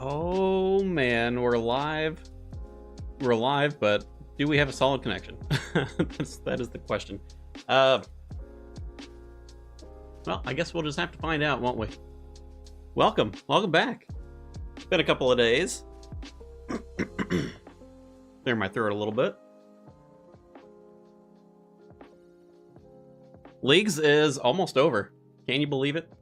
Oh man, we're live. We're live, but do we have a solid connection? That is the question. Well, I guess we'll just have to find out, won't we? Welcome back. It's been a couple of days. Clear my throat a little bit. Leagues is almost over. Can you believe it?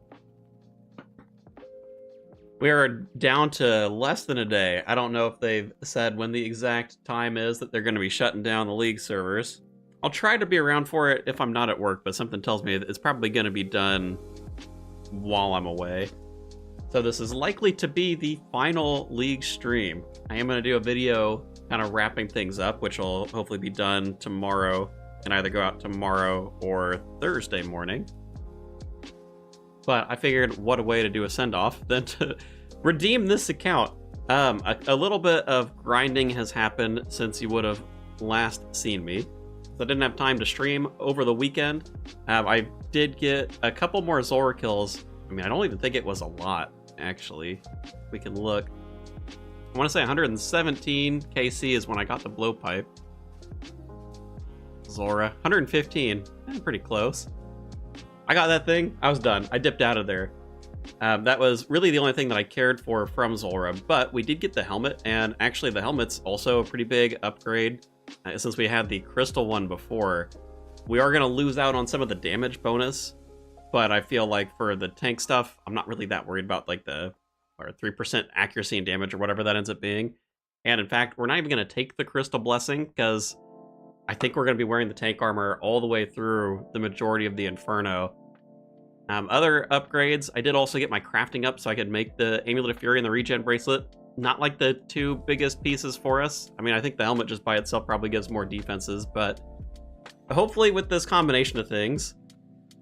We are down to less than a day. I don't know if they've said when the exact time is that they're going to be shutting down the League servers. I'll try to be around for it if I'm not at work, but something tells me it's probably going to be done while I'm away. So this is likely to be the final League stream. I am going to do a video kind of wrapping things up, which will hopefully be done tomorrow, and either go out tomorrow or Thursday morning. But I figured what a way to do a send-off than to redeem this account. A little bit of grinding has happened since you would have last seen me. So I didn't have time to stream over the weekend. I did get a couple more Zora kills. I mean, I don't even think it was a lot, actually. We can look. I want to say 117 KC is when I got the blowpipe. Zora, 115, pretty close. I got that thing, I was done. I dipped out of there. That was really the only thing that I cared for from Zora, but we did get the helmet, and actually the helmet's also a pretty big upgrade. Since we had the crystal one before, we are going to lose out on some of the damage bonus, but I feel like for the tank stuff, I'm not really that worried about like the 3% accuracy and damage or whatever that ends up being. And in fact, we're not even going to take the crystal blessing, because I think we're going to be wearing the tank armor all the way through the majority of the Inferno. Other upgrades, I did also get my crafting up so I could make the Amulet of Fury and the regen bracelet. Not like the two biggest pieces for us. I mean, I think the helmet just by itself probably gives more defenses, but hopefully with this combination of things,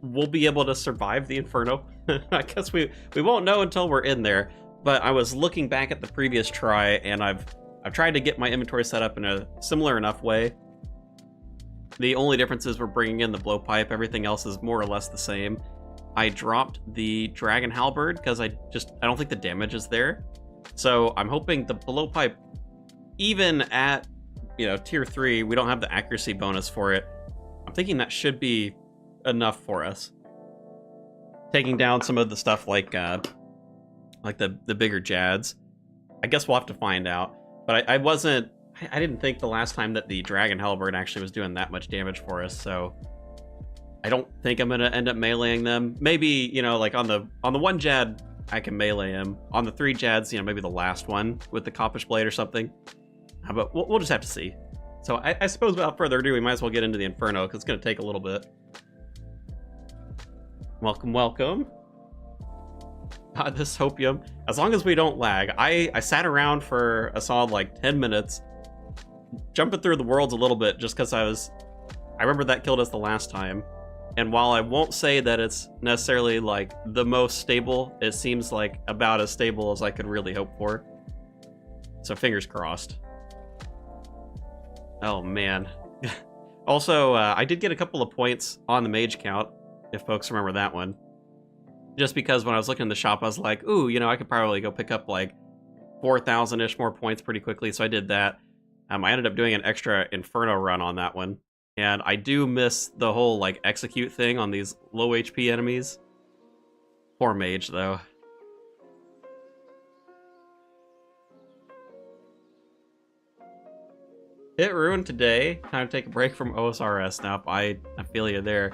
we'll be able to survive the Inferno. I guess we won't know until we're in there, but I was looking back at the previous try, and I've tried to get my inventory set up in a similar enough way. The only difference is we're bringing in the blowpipe. Everything else is more or less the same. I dropped the Dragon Halberd because I don't think the damage is there. So I'm hoping the blowpipe, even at, tier 3, we don't have the accuracy bonus for it. I'm thinking that should be enough for us. Taking down some of the stuff like the bigger Jads. I guess we'll have to find out. But I didn't think the last time that the Dragon Halberd actually was doing that much damage for us, so I don't think I'm going to end up meleeing them. Maybe, like on the one Jad, I can melee him. On the 3 Jads, maybe the last one with the Coppish Blade or something. But we'll just have to see. So I suppose without further ado, we might as well get into the Inferno, because it's going to take a little bit. Welcome, welcome. God, this hopium. As long as we don't lag. I sat around for a solid like 10 minutes, jumping through the worlds a little bit, just because I remember that killed us the last time. And while I won't say that it's necessarily like the most stable, it seems like about as stable as I could really hope for. So fingers crossed. Oh man. Also, I did get a couple of points on the mage count, if folks remember that one. Just because when I was looking in the shop, I was like, ooh, I could probably go pick up like 4,000-ish more points pretty quickly, so I did that. I ended up doing an extra Inferno run on that one. And I do miss the whole, like, execute thing on these low HP enemies. Poor mage, though. Hit ruin today. Time to take a break from OSRS. Now, I feel you there.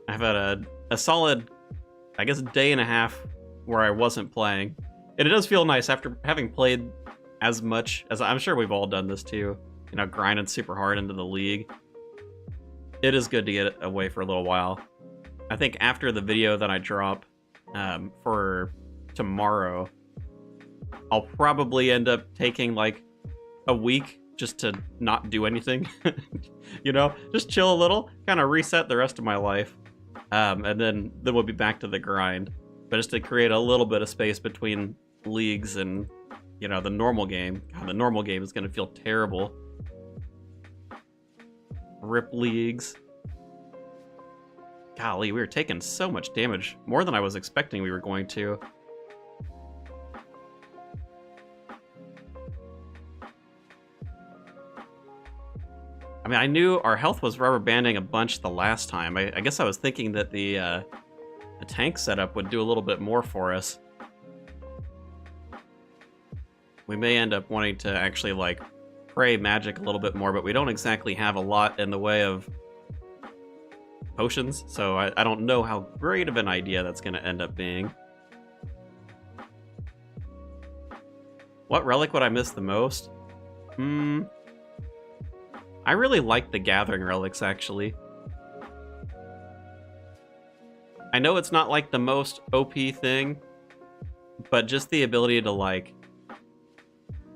I've had a solid, I guess, day and a half where I wasn't playing. And it does feel nice after having played as much as I'm sure we've all done this too. Grinding super hard into the League. It is good to get away for a little while. I think after the video that I drop for tomorrow, I'll probably end up taking like a week just to not do anything. Just chill a little, kind of reset the rest of my life. And then we'll be back to the grind. But just to create a little bit of space between leagues and, the normal game. God, the normal game is going to feel terrible. Rip leagues. Golly, we were taking so much damage. More than I was expecting we were going to. I mean, I knew our health was rubber banding a bunch the last time. I guess I was thinking that the tank setup would do a little bit more for us. We may end up wanting to actually, like, pray magic a little bit more, but we don't exactly have a lot in the way of potions, so I don't know how great of an idea that's going to end up being. What relic would I miss the most? I really like the gathering relics, actually. I know it's not like the most OP thing, but just the ability to like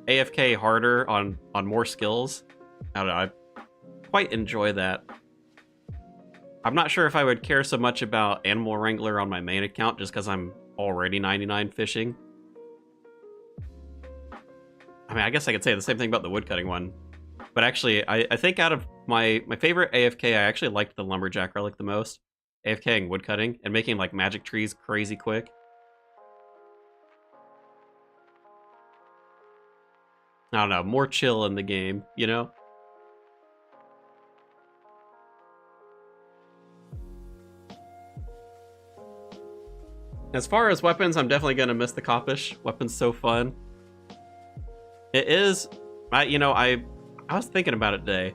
AFK harder on more skills, I don't know, I quite enjoy that. I'm not sure if I would care so much about Animal Wrangler on my main account just because I'm already 99 fishing. I mean, I guess I could say the same thing about the woodcutting one. But actually, I think out of my favorite AFK, I actually liked the Lumberjack relic the most. AFKing woodcutting and making like magic trees crazy quick. I don't know, more chill in the game, you know? As far as weapons, I'm definitely going to miss the Coppish. Weapon's so fun. It is, I was thinking about it today.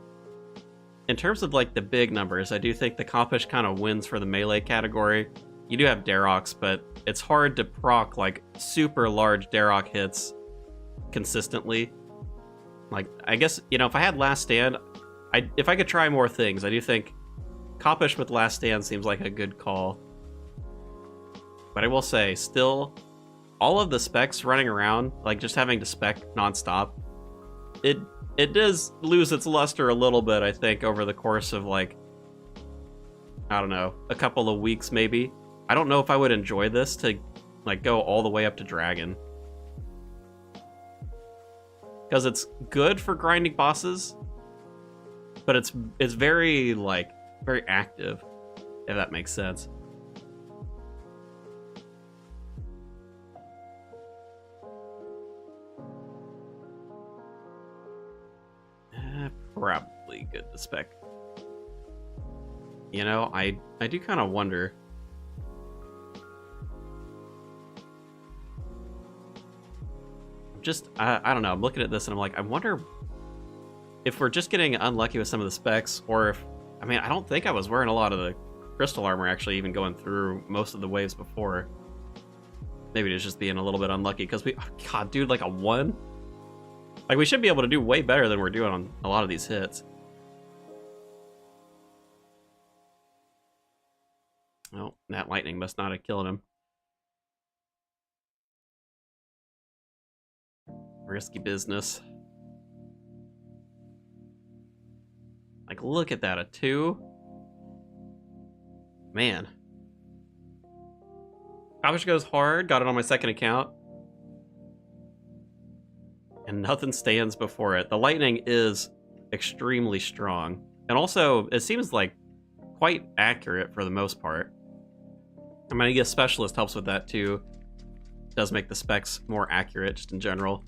In terms of like the big numbers, I do think the Coppish kind of wins for the melee category. You do have Daroks, but it's hard to proc like super large Darok hits consistently. Like, I guess, if I had Last Stand, if I could try more things, I do think Coppish with Last Stand seems like a good call. But I will say, still, all of the specs running around, like just having to spec nonstop, it does lose its luster a little bit, I think, over the course of, like, I don't know, a couple of weeks maybe. I don't know if I would enjoy this to, like, go all the way up to Dragon. Because it's good for grinding bosses, but it's very, like, very active, if that makes sense. Probably good to spec. I do kind of wonder. Just, I don't know, I'm looking at this and I'm like, I wonder if we're just getting unlucky with some of the specs, or if, I mean, I don't think I was wearing a lot of the crystal armor actually even going through most of the waves before. Maybe it's just being a little bit unlucky, because oh god, dude, like a 1? Like, we should be able to do way better than we're doing on a lot of these hits. Oh, that lightning must not have killed him. Risky business. Like, look at that, a 2? Man. Coppish goes hard, got it on my second account. And nothing stands before it. The lightning is extremely strong. And also, it seems like quite accurate for the most part. I mean, I guess Specialist helps with that too. It does make the specs more accurate just in general.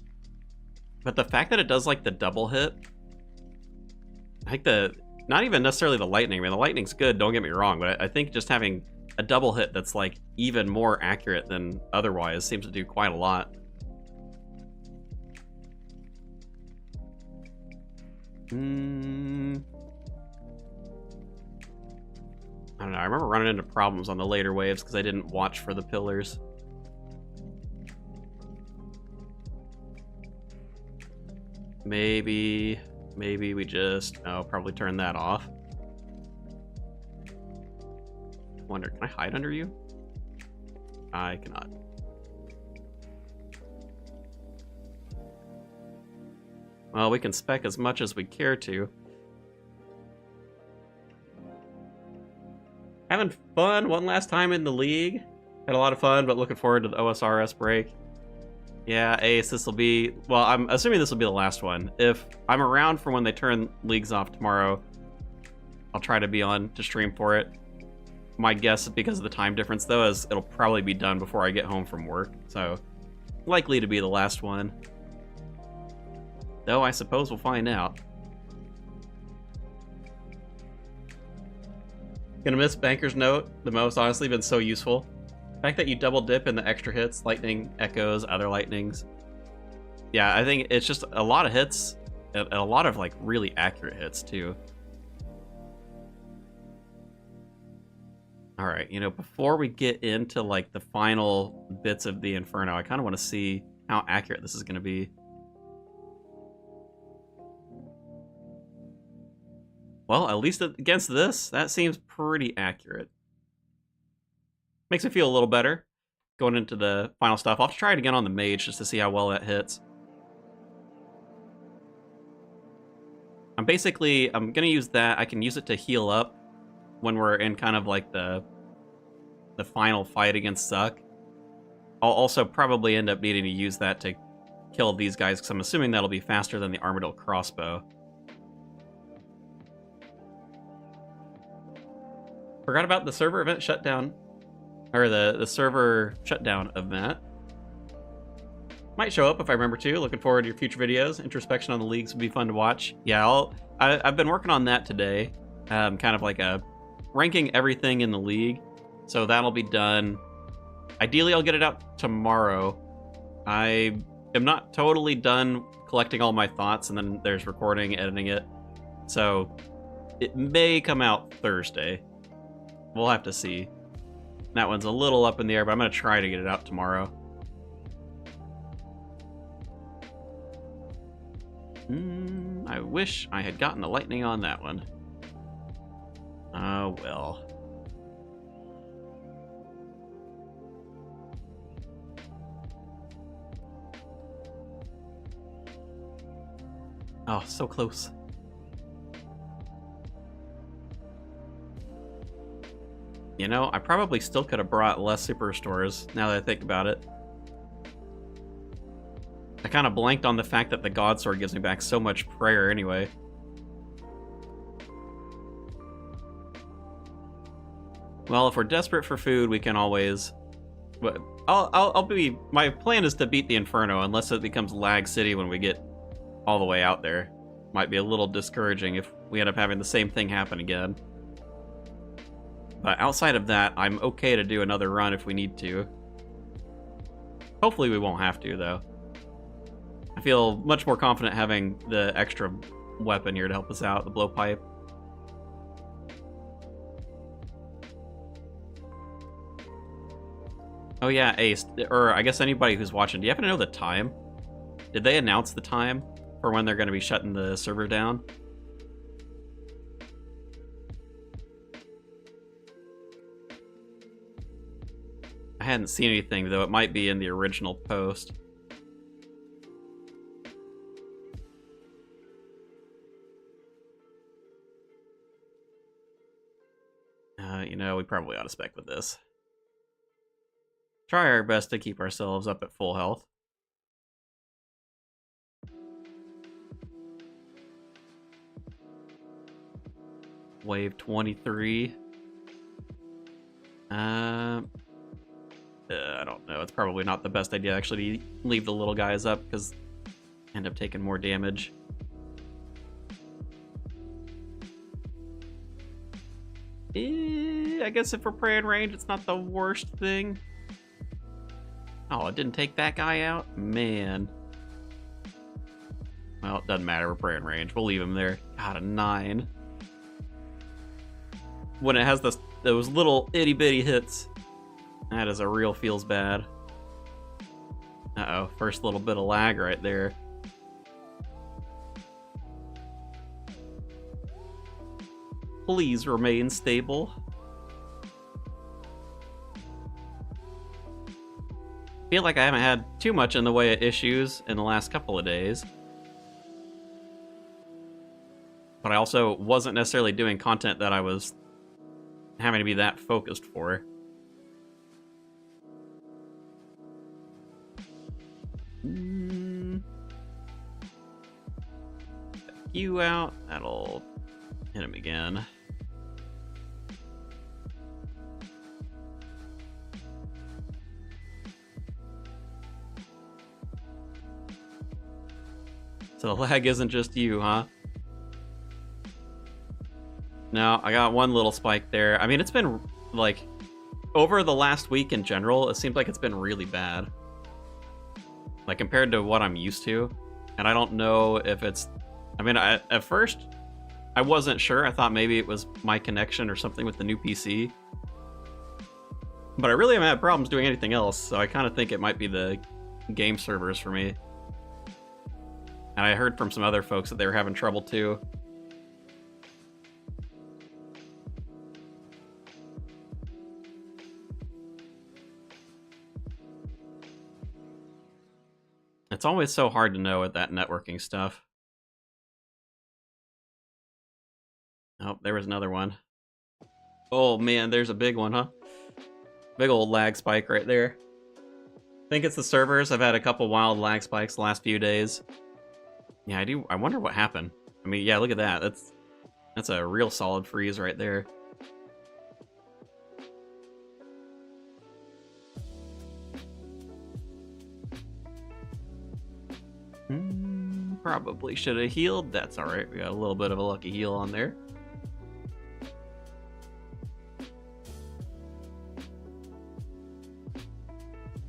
But the fact that it does like the double hit, I think not even necessarily the lightning. I mean, the lightning's good, don't get me wrong, but I think just having a double hit that's like even more accurate than otherwise seems to do quite a lot. I don't know, I remember running into problems on the later waves because I didn't watch for the pillars. Maybe we just, probably turn that off. Wonder, can I hide under you? I cannot. Well, we can spec as much as we care to. Having fun one last time in the league. Had a lot of fun, but looking forward to the OSRS break. Yeah, Ace, this will be... Well, I'm assuming this will be the last one. If I'm around for when they turn leagues off tomorrow, I'll try to be on to stream for it. My guess, because of the time difference, though, is it'll probably be done before I get home from work. So, likely to be the last one. Though I suppose we'll find out. Gonna miss Banker's Note the most, honestly, been so useful. The fact that you double dip in the extra hits, lightning, echoes, other lightnings. Yeah, I think it's just a lot of hits, and a lot of like really accurate hits too. All right, you know, before we get into like the final bits of the Inferno, I kind of want to see how accurate this is going to be. Well, at least against this, that seems pretty accurate. Makes me feel a little better going into the final stuff. I'll try it again on the mage just to see how well that hits. I'm going to use that. I can use it to heal up when we're in kind of like the final fight against Suck. I'll also probably end up needing to use that to kill these guys, because I'm assuming that'll be faster than the Armadillo crossbow. Forgot about the server event shutdown, or the server shutdown event. Might show up if I remember to. Looking forward to your future videos. Introspection on the leagues would be fun to watch. Yeah, I've been working on that today. Kind of like ranking everything in the league. So that'll be done. Ideally, I'll get it out tomorrow. I am not totally done collecting all my thoughts, and then there's recording, editing it. So it may come out Thursday. We'll have to see. That one's a little up in the air, but I'm going to try to get it out tomorrow. I wish I had gotten the lightning on that one. Oh, well. Oh, so close. You know, I probably still could have brought less super restores, now that I think about it. I kind of blanked on the fact that the God Sword gives me back so much prayer anyway. Well, if we're desperate for food, we can always... My plan is to beat the Inferno, unless it becomes Lag City when we get all the way out there. Might be a little discouraging if we end up having the same thing happen again. But outside of that, I'm okay to do another run if we need to. Hopefully we won't have to, though. I feel much more confident having the extra weapon here to help us out, the blowpipe. Oh yeah, Ace, or I guess anybody who's watching, do you happen to know the time? Did they announce the time for when they're going to be shutting the server down? I hadn't seen anything, though it might be in the original post. You know, we probably ought to spec with this. Try our best to keep ourselves up at full health. Wave 23. I don't know. It's probably not the best idea actually to leave the little guys up, because end up taking more damage. I guess if we're praying range, it's not the worst thing. Oh, it didn't take that guy out? Man. Well, it doesn't matter. We're praying range. We'll leave him there. God, a 9. When it has those little itty-bitty hits, that is a real feels bad. Uh-oh. First little bit of lag right there. Please remain stable. I feel like I haven't had too much in the way of issues in the last couple of days. But I also wasn't necessarily doing content that I was having to be that focused for. You out. That'll hit him again. So the lag isn't just you, huh? No, I got one little spike there. I mean, it's been, like, over the last week in general, it seems like it's been really bad. Like, compared to what I'm used to. And I don't know if it's... I mean, at first, I wasn't sure. I thought maybe it was my connection or something with the new PC. But I really haven't had problems doing anything else, so I kind of think it might be the game servers for me. And I heard from some other folks that they were having trouble too. It's always so hard to know with that networking stuff. Oh, there was another one. Oh man, there's a big one, huh? Big old lag spike right there. I think it's the servers. I've had a couple wild lag spikes the last few days. Yeah, I do. I wonder what happened. I mean, yeah, look at that. That's a real solid freeze right there. Probably should have healed. That's all right. We got a little bit of a lucky heal on there.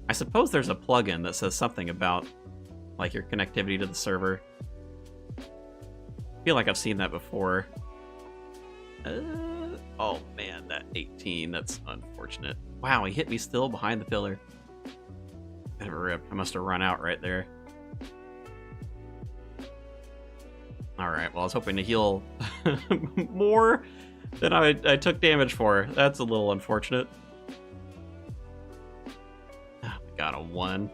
I suppose there's a plugin that says something about like your connectivity to the server. I feel like I've seen that before. Oh man, that 18, that's unfortunate. Wow, he hit me still behind the pillar. Bit of a rip. I must have run out right there. Alright, well I was hoping to heal more than I took damage for. That's a little unfortunate. Oh, we got a 1.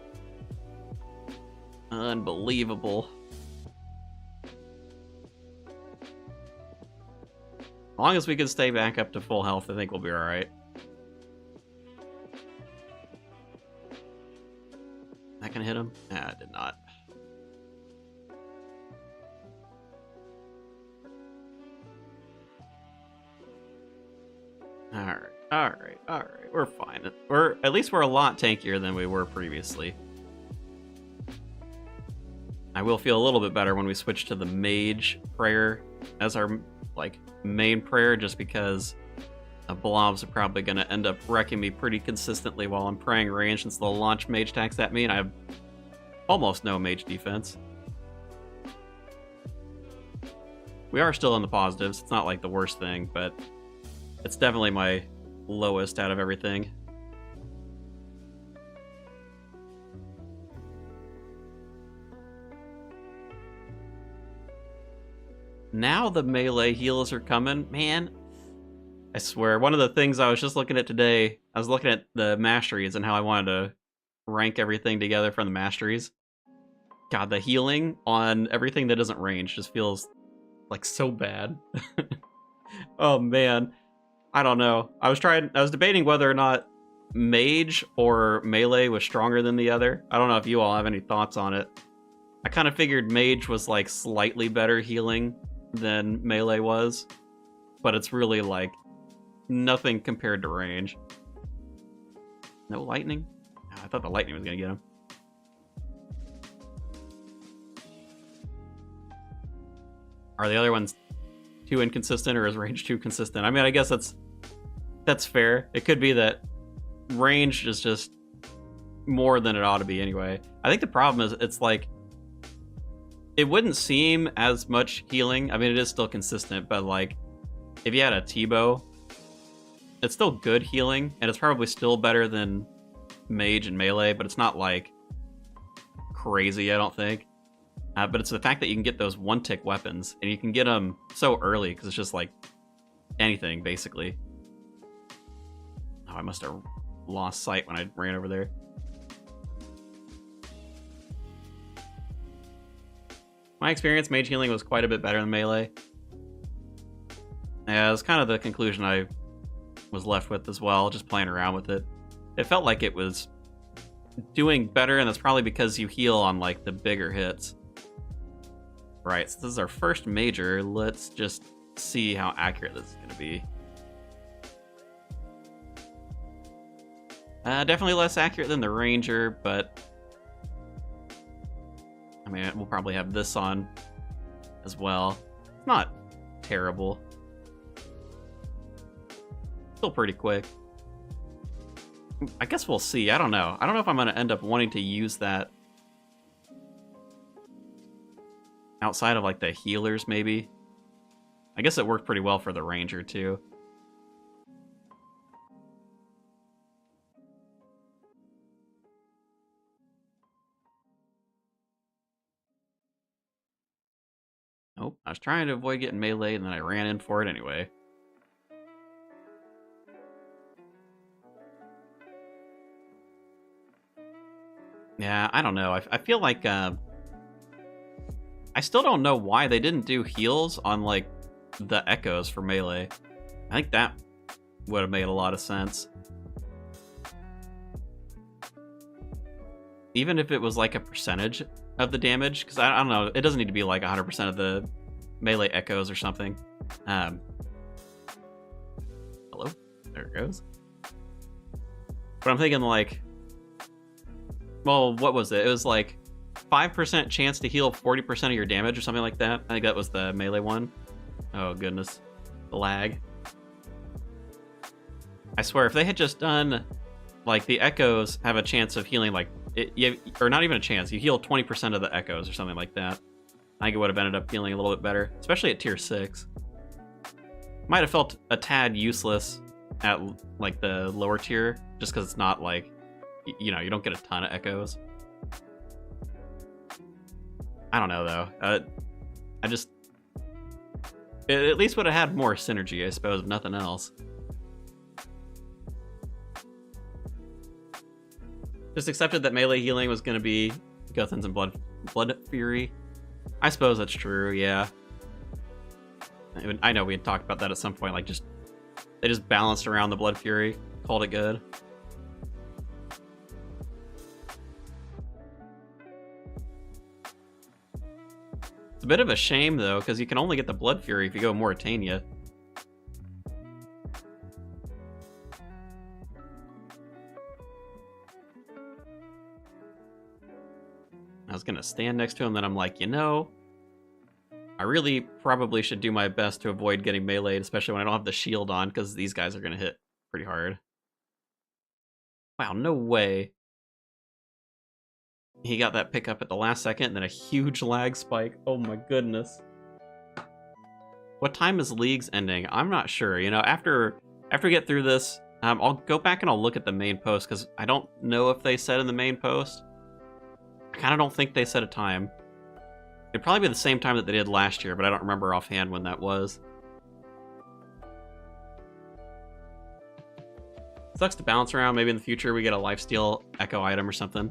Unbelievable. As long as we can stay back up to full health, I think we'll be alright. That gonna hit him? Ah, it did not. Alright. We're fine. At least we're a lot tankier than we were previously. I will feel a little bit better when we switch to the mage prayer as our like main prayer, just because blobs are probably going to end up wrecking me pretty consistently while I'm praying range, since they'll launch mage attacks at me and I have almost no mage defense. We are still in the positives. It's not like the worst thing, but it's definitely my lowest out of everything. Now the melee heals are coming. Man, I swear, one of the things I was just looking at today, I was looking at the masteries and how I wanted to rank everything together from the masteries. God, the healing on everything that isn't range just feels like so bad. Oh man, I don't know. I was debating whether or not mage or melee was stronger than the other. I don't know if you all have any thoughts on it. I kind of figured mage was like slightly better healing than melee was, but it's really like nothing compared to range. No lightning? I thought the lightning was gonna get him. Are the other ones too inconsistent, or is range too consistent? I mean, I guess that's fair. It could be that range is just more than it ought to be anyway. I think the problem is it's like it wouldn't seem as much healing. I mean, it is still consistent, but like if you had a T-bow, it's still good healing, and it's probably still better than mage and melee, but it's not like crazy, I don't think. But it's the fact that you can get those one-tick weapons, and you can get them so early, because it's just like anything, basically. Oh, I must have lost sight when I ran over there. My experience, mage healing was quite a bit better than melee. Yeah, it was kind of the conclusion I was left with as well, just playing around with it. It felt like it was doing better, and that's probably because you heal on like the bigger hits. Right, so this is our first major. Let's just see how accurate this is going to be. Definitely less accurate than the Ranger, but I mean, we'll probably have this on as well. It's not terrible. Still pretty quick. I guess we'll see. I don't know. I don't know if I'm going to end up wanting to use that outside of like the healers, maybe. I guess it worked pretty well for the ranger too. Nope, I was trying to avoid getting melee and then I ran in for it anyway. Yeah, I don't know. I feel like I still don't know why they didn't do heals on like the echoes for melee. I think that would have made a lot of sense. Even if it was like a percentage of the damage, because I don't know, it doesn't need to be like 100% of the melee echoes or something. Hello? There it goes. But I'm thinking like, well, what was it? It was like 5% chance to heal 40% of your damage or something like that. I think that was the melee one. Oh, goodness. The lag. I swear, if they had just done, like, the echoes have a chance of healing, like, or not even a chance, you heal 20% of the echoes or something like that. I think it would have ended up healing a little bit better, especially at tier 6. Might have felt a tad useless at, like, the lower tier, just because it's not, like, you know, you don't get a ton of echoes. I don't know, though. I just... It at least would have had more synergy, I suppose, if nothing else. Just accepted that melee healing was going to be Guthans and Blood Fury. I suppose that's true, yeah. I know we had talked about that at some point, like just... They just balanced around the Blood Fury, called it good. It's a bit of a shame, though, because you can only get the Blood Fury if you go Mauritania. I was going to stand next to him, then I'm like, you know, I really probably should do my best to avoid getting meleeed, especially when I don't have the shield on, because these guys are going to hit pretty hard. Wow, no way. He got that pickup at the last second, and then a huge lag spike. Oh my goodness. What time is Leagues ending? I'm not sure. You know, after we get through this, I'll go back and I'll look at the main post, because I don't know if they said in the main post. I kind of don't think they set a time. It'd probably be the same time that they did last year, but I don't remember offhand when that was. Sucks to bounce around. Maybe in the future we get a lifesteal echo item or something.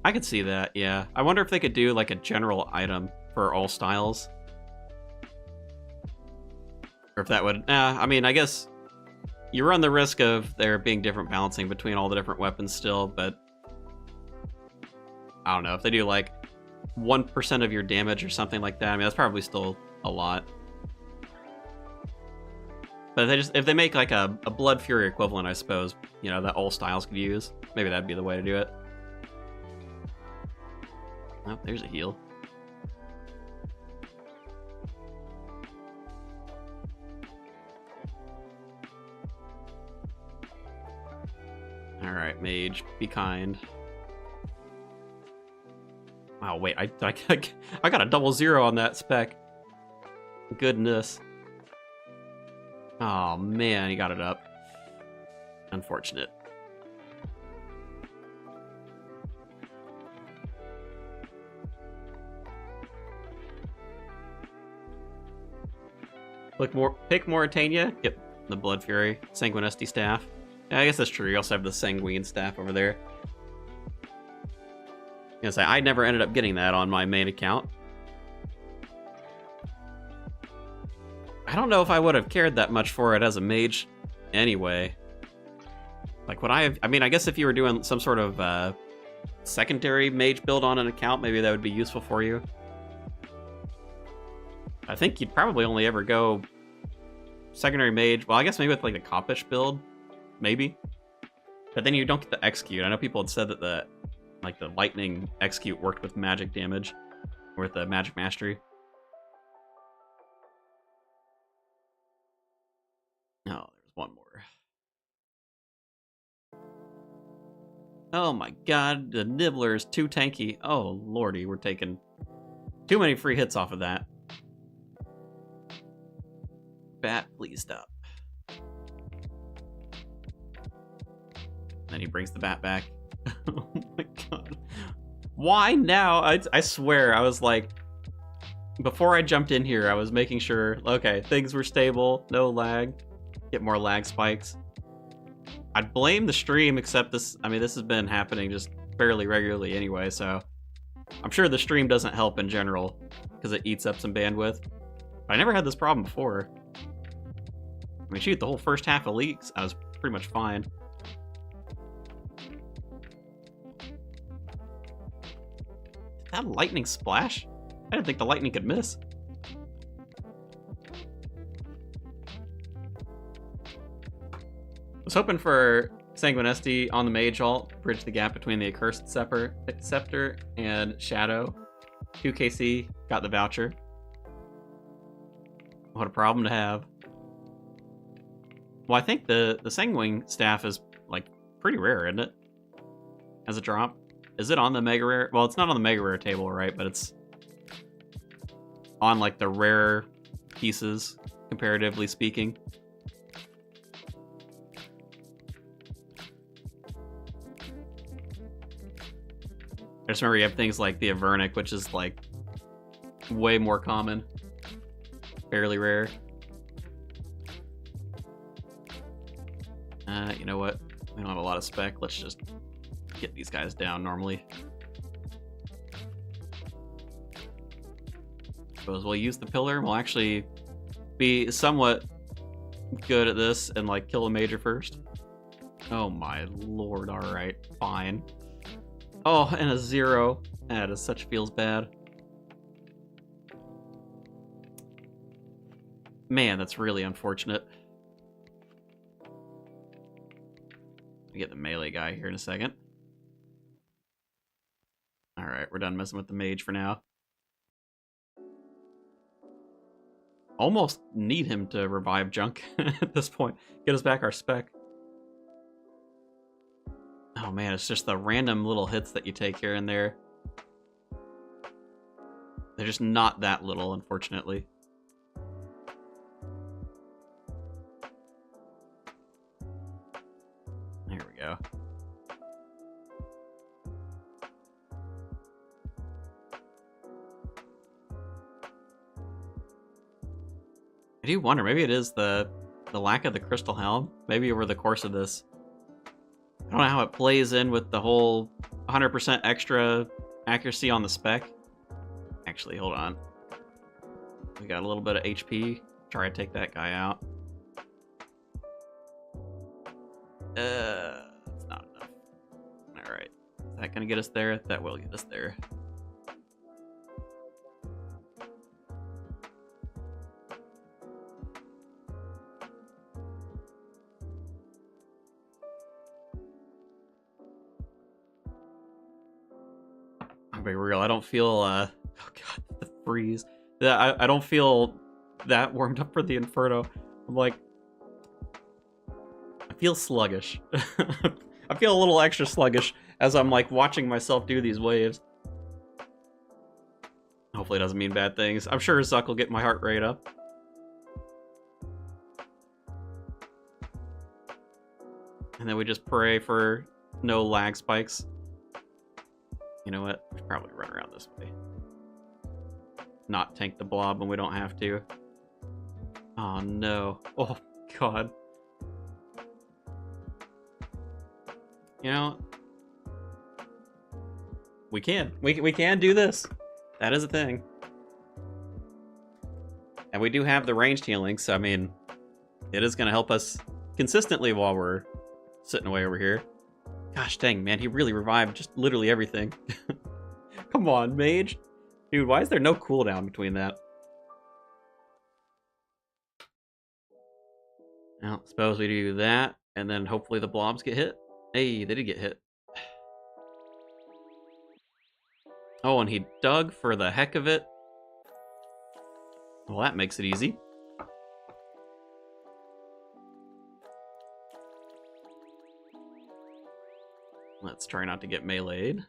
I could see that, yeah. I wonder if they could do like a general item for all styles. Or if that would... I mean, I guess you run the risk of there being different balancing between all the different weapons still, but... I don't know, if they do like 1% of your damage or something like that, I mean, that's probably still a lot. But if they make like a Blood Fury equivalent, I suppose, you know, that all styles could use, maybe that'd be the way to do it. Oh, there's a heal. Alright, mage, be kind. Wow, wait, I got a 00 on that spec. Goodness. Oh man, he got it up. Unfortunate. Pick Mauritania. Yep, the Blood Fury. Sanguinesti staff. Yeah, I guess that's true. You also have the Sanguine staff over there. I was gonna say, I never ended up getting that on my main account. I don't know if I would have cared that much for it as a mage anyway. Like, would I have... I mean, I guess if you were doing some sort of secondary mage build on an account, maybe that would be useful for you. I think you'd probably only ever go secondary mage. Well, I guess maybe with like the Kopish build, maybe. But then you don't get the execute. I know people had said that the lightning execute worked with magic damage, or with the magic mastery. one more. Oh my god, the Nibbler is too tanky. Oh lordy, we're taking too many free hits off of that. Bat, please stop. Then he brings the bat back. Oh my god. Why now? I swear, I was like, before I jumped in here, I was making sure, okay, things were stable, no lag, get more lag spikes. I'd blame the stream, except this, I mean, this has been happening just fairly regularly anyway, so I'm sure the stream doesn't help in general, because it eats up some bandwidth. But I never had this problem before. I mean, shoot, the whole first half of leaks, I was pretty much fine. Did that lightning splash? I didn't think the lightning could miss. I was hoping for Sanguinesti on the Mage ult, bridge the gap between the Accursed Scepter and Shadow. 2KC, got the voucher. What a problem to have. Well, I think the Sanguine staff is, like, pretty rare, isn't it? As a drop. Is it on the Mega Rare? Well, it's not on the Mega Rare table, right? But it's on, like, the rare pieces, comparatively speaking. I just remember you have things like the Avernic, which is, like, way more common. Fairly rare. You know what? We don't have a lot of spec. Let's just get these guys down normally. Suppose we'll use the pillar. We'll actually be somewhat good at this and, like, kill a major first. Oh my lord, alright. Fine. Oh, and a 0. That is such feels bad. Man, that's really unfortunate. We get the melee guy here in a second. Alright, we're done messing with the mage for now. Almost need him to revive junk at this point. Get us back our spec. Oh man, it's just the random little hits that you take here and there. They're just not that little, unfortunately. There we go. I do wonder, maybe it is the lack of the crystal helm. Maybe over the course of this. I don't know how it plays in with the whole 100% extra accuracy on the spec. Actually, hold on. We got a little bit of HP. Try to take that guy out. It's not enough. Alright. Is that gonna get us there? That will get us there. I'm being real. I don't feel, oh god, the freeze. I don't feel that warmed up for the Inferno. I'm like, I feel sluggish. I feel a little extra sluggish as I'm like watching myself do these waves. Hopefully it doesn't mean bad things. I'm sure Zuck will get my heart rate up. And then we just pray for no lag spikes. You know what? We should probably run around this way. Not tank the blob when we don't have to. Oh no. Oh god. You know, we can. We can do this. That is a thing. And we do have the ranged healing, so I mean, it is going to help us consistently while we're sitting away over here. Gosh dang, man, he really revived just literally everything. Come on, mage. Dude, why is there no cooldown between that? Well, suppose we do that, and then hopefully the blobs get hit. Hey, they did get hit. Oh, and he dug for the heck of it. Well, that makes it easy. Let's try not to get meleeed.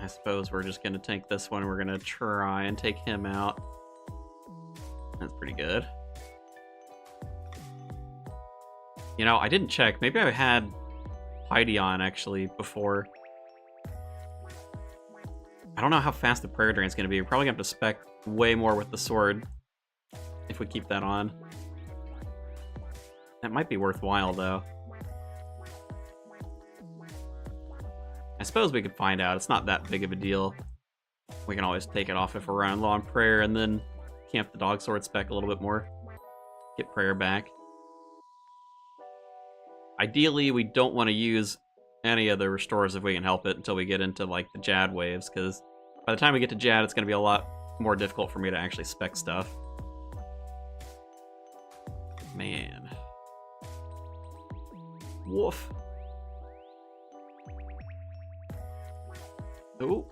I suppose we're just going to tank this one. We're going to try and take him out. That's pretty good. You know, I didn't check. Maybe I had Heidi on, actually, before. I don't know how fast the prayer drain's going to be. We're probably going to have to spec way more with the sword if we keep that on. That might be worthwhile, though. I suppose we could find out. It's not that big of a deal. We can always take it off if we're running low on prayer and then camp the dog sword spec a little bit more. Get prayer back. Ideally, we don't want to use any of the restores if we can help it until we get into like the Jad waves, because by the time we get to Jad, it's going to be a lot more difficult for me to actually spec stuff. Man. Woof. Oh.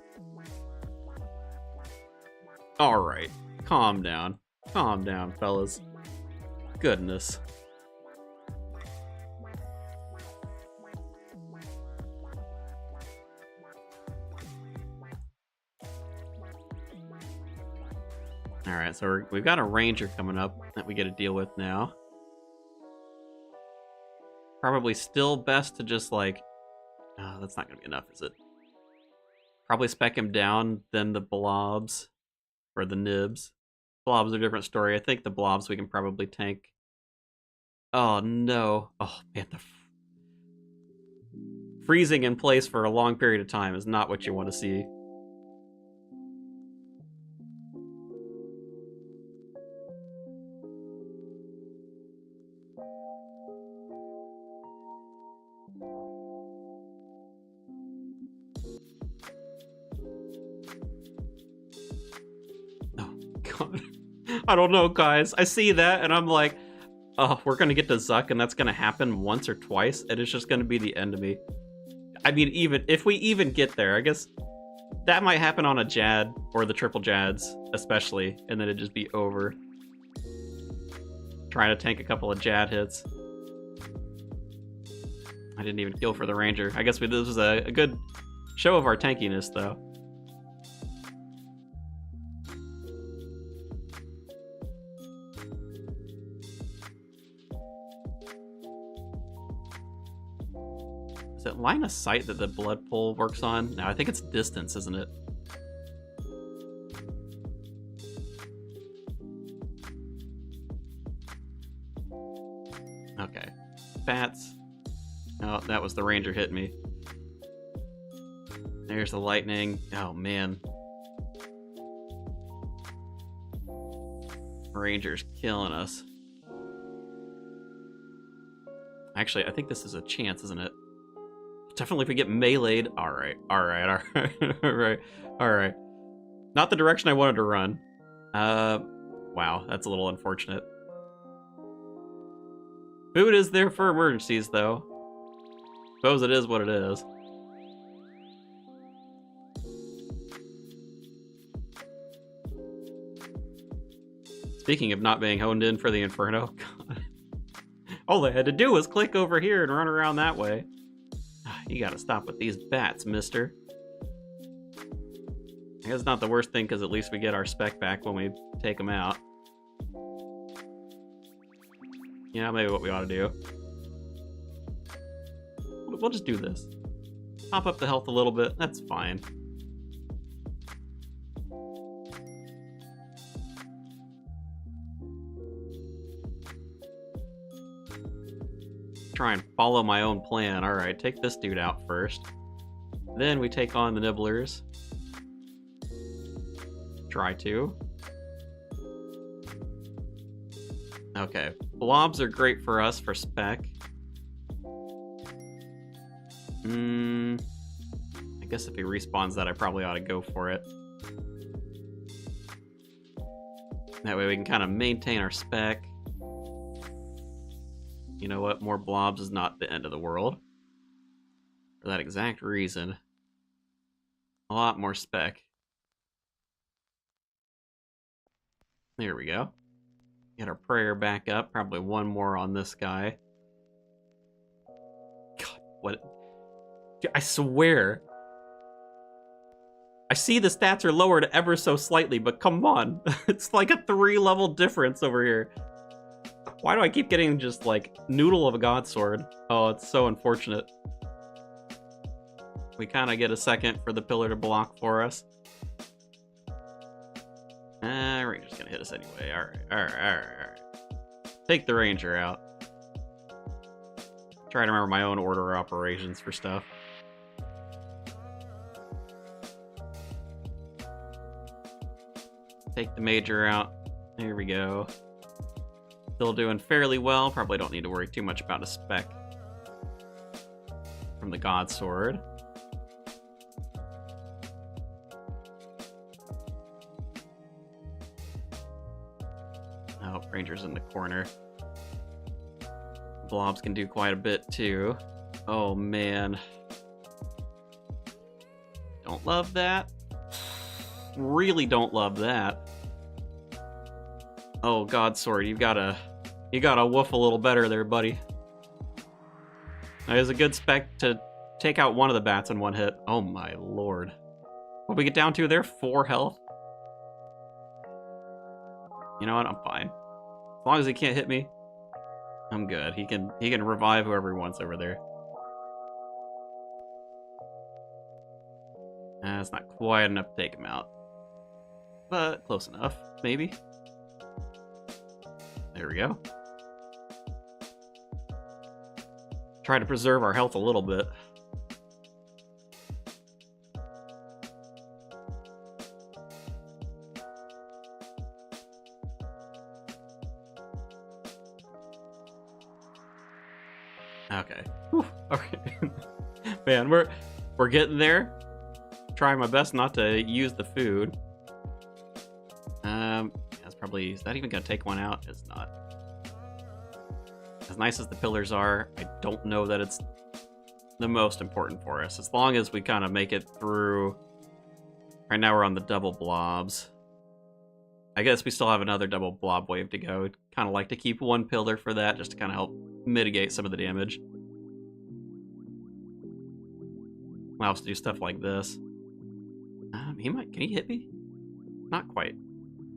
Alright. Calm down. Calm down, fellas. Goodness. Alright, so we've got a ranger coming up that we get to deal with now. Probably still best to just like... Oh, that's not going to be enough, is it? Probably spec him down, then the blobs. Or the nibs. Blobs are a different story. I think the blobs we can probably tank. Oh, no. Oh, man, the... Freezing in place for a long period of time is not what you want to see. I don't know, guys. I see that, and I'm like, oh, we're going to get to Zuck, and that's going to happen once or twice, and it's just going to be the end of me. I mean, even if we even get there, I guess that might happen on a Jad, or the triple Jads, especially, and then it'd just be over. Trying to tank a couple of Jad hits. I didn't even kill for the Ranger. I guess this was a good show of our tankiness, though. Is it line of sight that the blood pull works on? No, I think it's distance, isn't it? Okay. Bats. Oh, that was the ranger hitting me. There's the lightning. Oh, man. Ranger's killing us. Actually, I think this is a chance, isn't it? Definitely if we get meleeed. Alright, alright, alright, alright. Not the direction I wanted to run. Wow, that's a little unfortunate. Food is there for emergencies, though. Suppose it is what it is. Speaking of not being honed in for the Inferno, God. All I had to do was click over here and run around that way. You gotta stop with these bats, mister. I guess it's not the worst thing, because at least we get our spec back when we take them out. Yeah, maybe what we ought to do. We'll just do this. Pop up the health a little bit, that's fine. Try and follow my own plan. Alright, take this dude out first. Then we take on the nibblers. Try to. Okay, blobs are great for us for spec. I guess if he respawns that, I probably ought to go for it. That way we can kind of maintain our spec. You know what? More blobs is not the end of the world. For that exact reason. A lot more spec. There we go. Get our prayer back up. Probably one more on this guy. God, what? I swear. I see the stats are lowered ever so slightly, but come on. It's like a 3-level difference over here. Why do I keep getting just, like, noodle of a god sword? Oh, it's so unfortunate. We kind of get a second for the pillar to block for us. Ranger's gonna hit us anyway. Alright. Take the ranger out. Try to remember my own order of operations for stuff. Take the major out. There we go. Still doing fairly well. Probably don't need to worry too much about a spec from the god sword. Oh, ranger's in the corner. Blobs can do quite a bit too. Oh man. Don't love that. Really don't love that. Oh, god sword, you gotta woof a little better there, buddy. That is a good spec to take out one of the bats in one hit. Oh my lord. What we get down to there? 4 health? You know what? I'm fine. As long as he can't hit me, I'm good. He can revive whoever he wants over there. That's not quite enough to take him out. But close enough, maybe. There we go. Try to preserve our health a little bit. Okay. Whew. Okay. Man, we're getting there. Trying my best not to use the food. That's probably, is that even gonna take one out? It's not. As nice as the pillars are, I don't know that it's the most important for us. As long as we kind of make it through. Right now we're on the double blobs. I guess we still have another double blob wave to go. Kind of like to keep one pillar for that, just to kind of help mitigate some of the damage. Allow us to do stuff like this. Can he hit me? Not quite.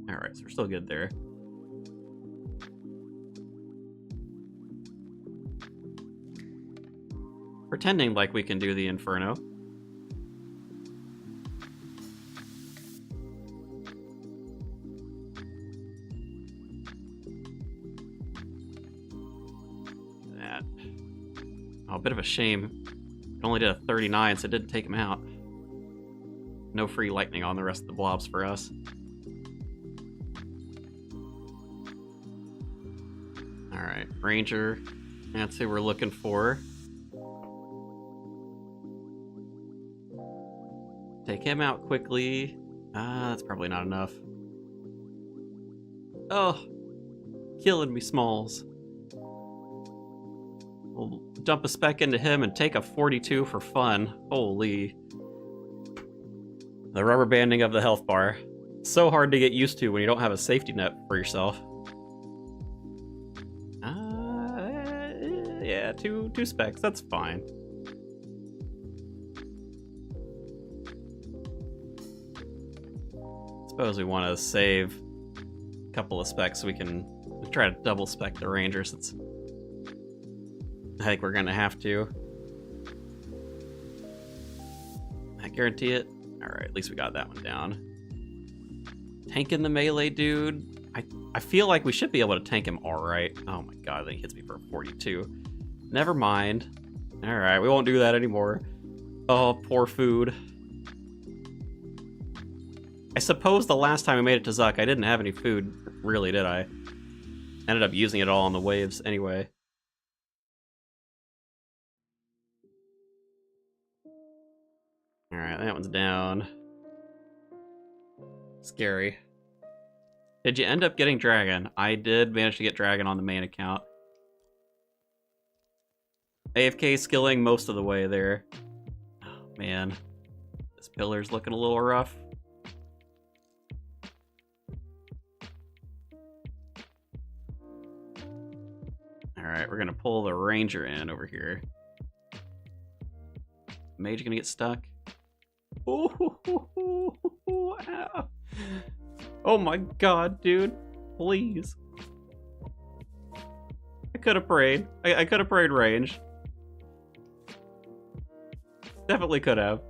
Alright, so we're still good there. Pretending like we can do the Inferno. That. Oh, a bit of a shame. It only did a 39, so it didn't take him out. No free lightning on the rest of the blobs for us. Alright, Ranger. That's who we're looking for. Take him out quickly. That's probably not enough. Oh, killing me, Smalls. We'll dump a spec into him and take a 42 for fun. Holy. The rubber banding of the health bar. So hard to get used to when you don't have a safety net for yourself. Yeah, two specs, that's fine. Suppose we want to save a couple of specs so we can try to double spec the Ranger, since I think we're gonna have to. I guarantee it. Alright, at least we got that one down. Tanking the melee dude. I feel like we should be able to tank him alright. Oh my god, then he hits me for 42. Never mind. Alright, we won't do that anymore. Oh, poor food. I suppose the last time we made it to Zuck, I didn't have any food, really, did I? Ended up using it all on the waves anyway. Alright, that one's down. Scary. Did you end up getting Dragon? I did manage to get Dragon on the main account. AFK skilling most of the way there. Oh, man. This pillar's looking a little rough. Alright, we're gonna pull the ranger in over here. Mage gonna get stuck. Oh, oh my god, dude. Please. I could have prayed. I could have prayed range. Definitely could have.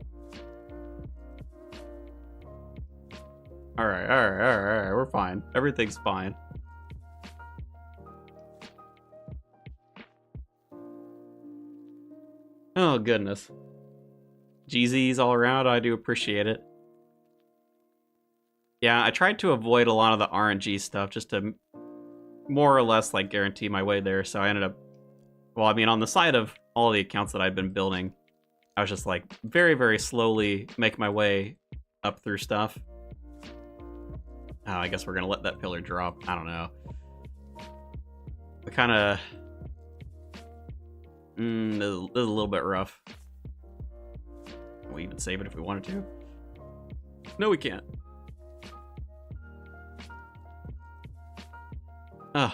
Alright, alright. We're fine. Everything's fine. Oh, goodness. GZs all around, I do appreciate it. Yeah, I tried to avoid a lot of the RNG stuff just to more or less like guarantee my way there, so I ended up... Well, I mean, on the side of all the accounts that I've been building, I was just like very, very slowly make my way up through stuff. Oh, I guess we're gonna let that pillar drop. I don't know. I kind of... this is a little bit rough. Can we even save it if we wanted to? No, we can't. Oh.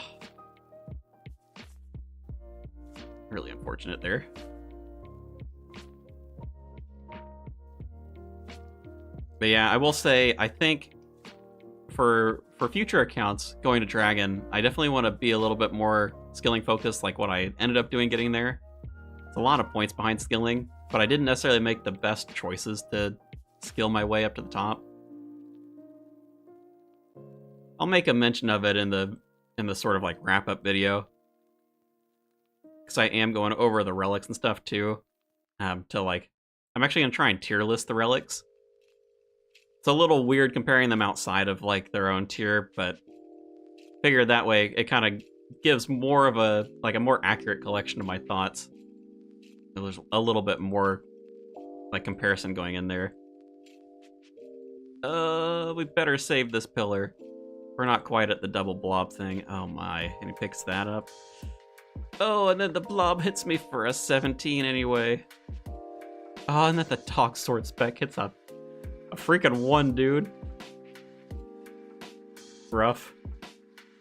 Really unfortunate there. But yeah, I will say, I think for future accounts going to Dragon, I definitely want to be a little bit more skilling focused, like what I ended up doing getting there. It's a lot of points behind skilling, but I didn't necessarily make the best choices to skill my way up to the top. I'll make a mention of it in the sort of like wrap-up video, because I am going over the relics and stuff too. To like, I'm actually gonna try and tier list the relics. It's a little weird comparing them outside of like their own tier, but figure that way it kind of gives more of a more accurate collection of my thoughts. There's a little bit more like comparison going in there. We better save this pillar. We're not quite at the double blob thing. Oh my, and he picks that up. Oh, and then the blob hits me for a 17 anyway. Oh, and then the talk sword spec hits a freaking 1, dude. Rough.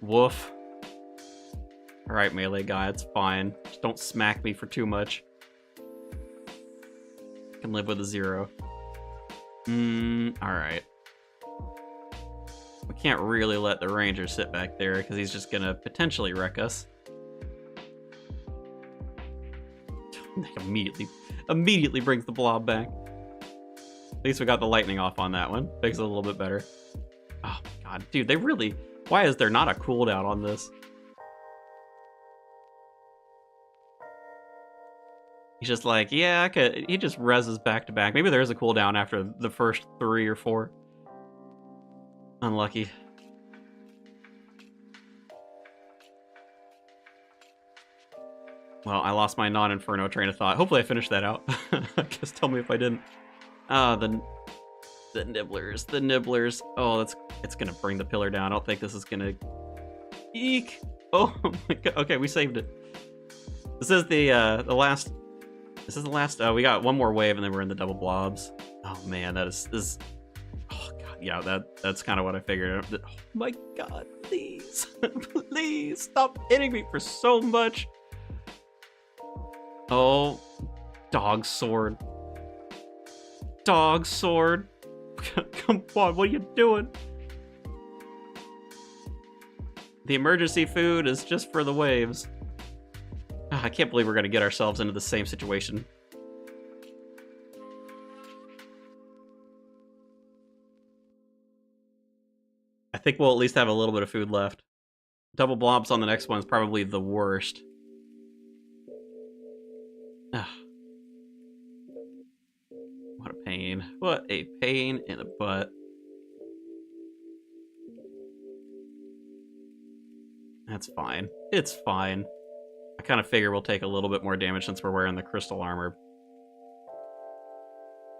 Woof. Alright, melee guy, it's fine. Just don't smack me for too much. Can live with a 0. Alright. We can't really let the ranger sit back there, because he's just gonna potentially wreck us. Immediately brings the blob back. At least we got the lightning off on that one. Makes it a little bit better. Oh my god, dude, they really... Why is there not a cooldown on this? He's just like, yeah, I could... He just reses back to back. Maybe there is a cooldown after the first 3 or 4. Unlucky. Well, I lost my non-Inferno train of thought. Hopefully I finished that out. Just tell me if I didn't. Ah, the nibblers. The nibblers. Oh, it's gonna bring the pillar down. I don't think this is gonna... Eek! Oh my god. Okay, we saved it. This is the last... This is the last... we got one more wave and then we're in the double blobs. Oh man, that is... Oh god, yeah, that's kind of what I figured. Oh my god, please. Please, stop hitting me for so much. Oh, dog sword. Dog sword. Come on, what are you doing? The emergency food is just for the waves. Oh, I can't believe we're going to get ourselves into the same situation. I think we'll at least have a little bit of food left. Double blobs on the next one is probably the worst. Ugh. What a pain. What a pain in the butt. That's fine. It's fine. I kind of figure we'll take a little bit more damage since we're wearing the crystal armor.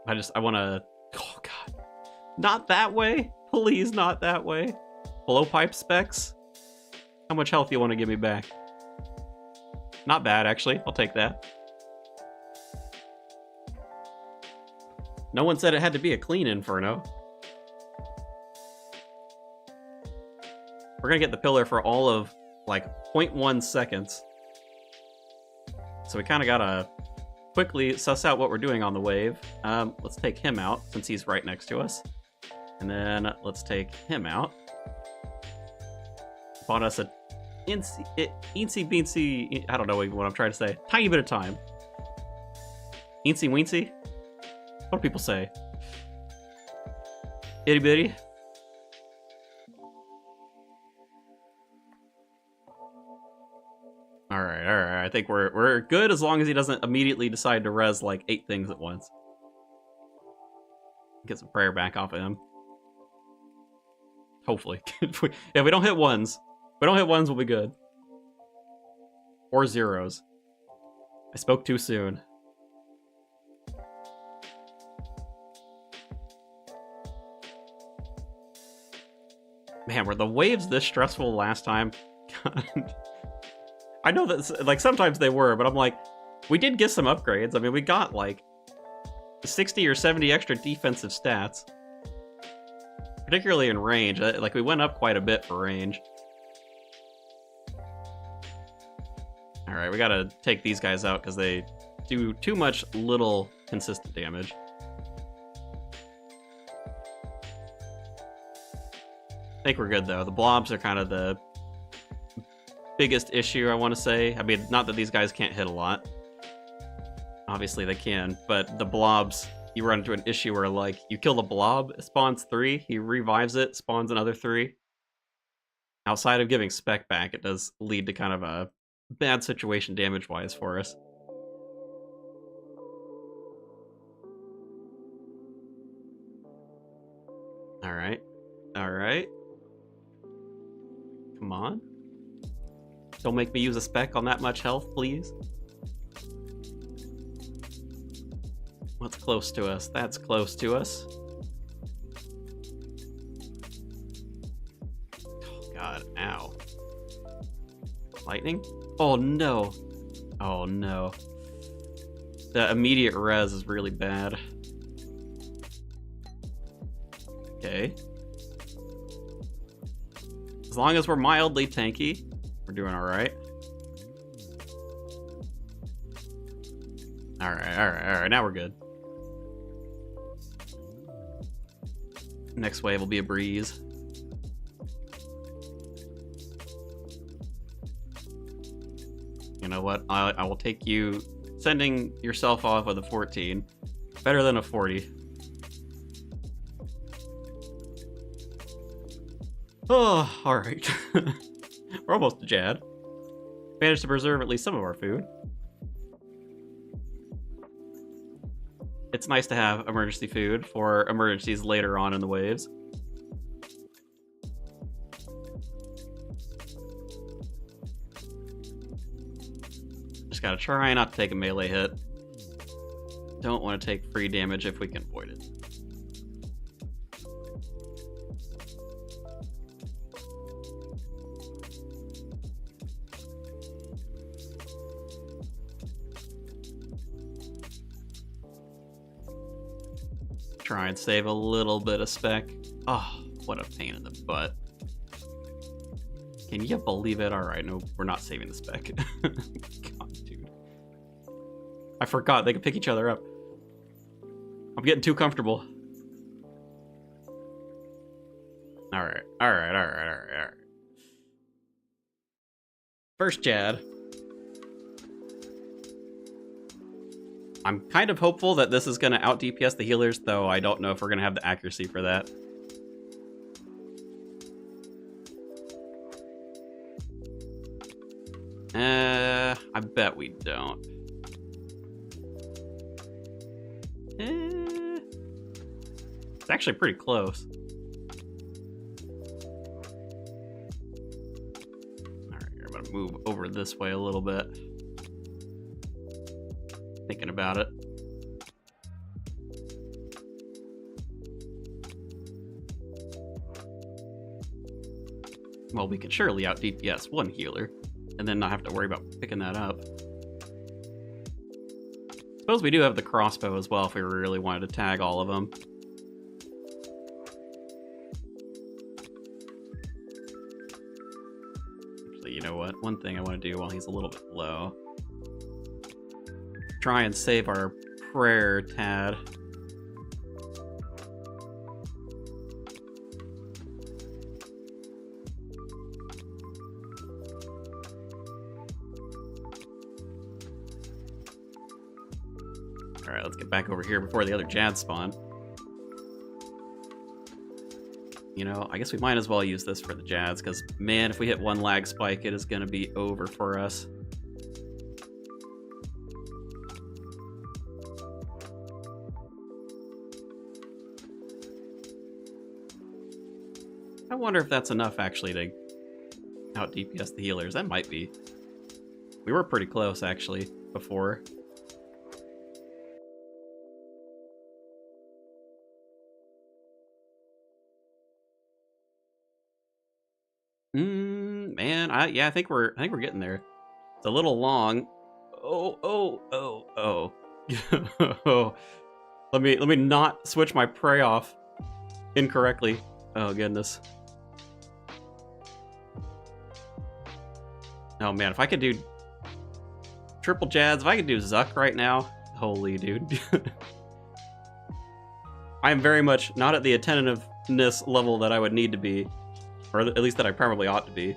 I want to... Oh, God. Not that way. Please, not that way. Blowpipe specs? How much health do you want to give me back? Not bad, actually. I'll take that. No one said it had to be a clean Inferno. We're gonna get the pillar for all of, like, 0.1 seconds. So we kind of gotta quickly suss out what we're doing on the wave. Let's take him out since he's right next to us. And then let's take him out. Bought us a eensy beensy, I don't know even what I'm trying to say. Tiny bit of time. Eensy weensy? What do people say? Itty bitty? Alright, alright. I think we're good as long as he doesn't immediately decide to res like 8 things at once. Get some prayer back off of him. Hopefully. If we don't hit ones. If we don't hit ones, we'll be good. Or zeros. I spoke too soon. Man, were the waves this stressful last time? God. I know that, like, sometimes they were, but I'm like, we did get some upgrades. I mean, we got, like, 60 or 70 extra defensive stats. Particularly in range. Like, we went up quite a bit for range. Alright, we gotta take these guys out because they do too much little consistent damage. I think we're good, though. The blobs are kind of the biggest issue, I want to say. I mean, not that these guys can't hit a lot. Obviously they can, but the blobs, you run into an issue where, like, you kill the blob, it spawns 3, he revives it, spawns another 3. Outside of giving spec back, it does lead to kind of a bad situation damage-wise for us. Alright. Alright. Come on. Don't make me use a spec on that much health, please. What's close to us? That's close to us. Oh god, ow. Lightning? Oh no. Oh no. The immediate res is really bad. Okay. As long as we're mildly tanky, we're doing alright. Alright, now we're good. Next wave will be a breeze. You know what? I will take you sending yourself off with a 14. Better than a 40. Oh, alright. We're almost to Jad. Managed to preserve at least some of our food. It's nice to have emergency food for emergencies later on in the waves. Just gotta try not to take a melee hit. Don't want to take free damage if we can avoid it. Try and save a little bit of spec. Oh, what a pain in the butt. Can you believe it? Alright, no, we're not saving the spec. God, dude. I forgot they can pick each other up. I'm getting too comfortable. Alright. First Jad. I'm kind of hopeful that this is going to out DPS the healers, though I don't know if we're going to have the accuracy for that. I bet we don't. It's actually pretty close. Alright, I'm going to move over this way a little bit. Thinking about it. Well, we can surely out DPS one healer, and then not have to worry about picking that up. Suppose we do have the crossbow as well if we really wanted to tag all of them. Actually, you know what? One thing I want to do while he's a little bit low. try and save our prayer tad. Alright, let's get back over here before the other Jads spawn. You know, I guess we might as well use this for the Jads, because, man, if we hit one lag spike, it is going to be over for us. I wonder if that's enough, actually, to out DPS the healers. That might be. We were pretty close, actually, before. Man, I think we're getting there. It's a little long. Oh. Let me not switch my prey off incorrectly. Oh goodness. Oh man, if I could do triple Jads, if I could do Zuck right now, holy dude. I'm very much not at the attentiveness level that I would need to be. Or at least that I probably ought to be.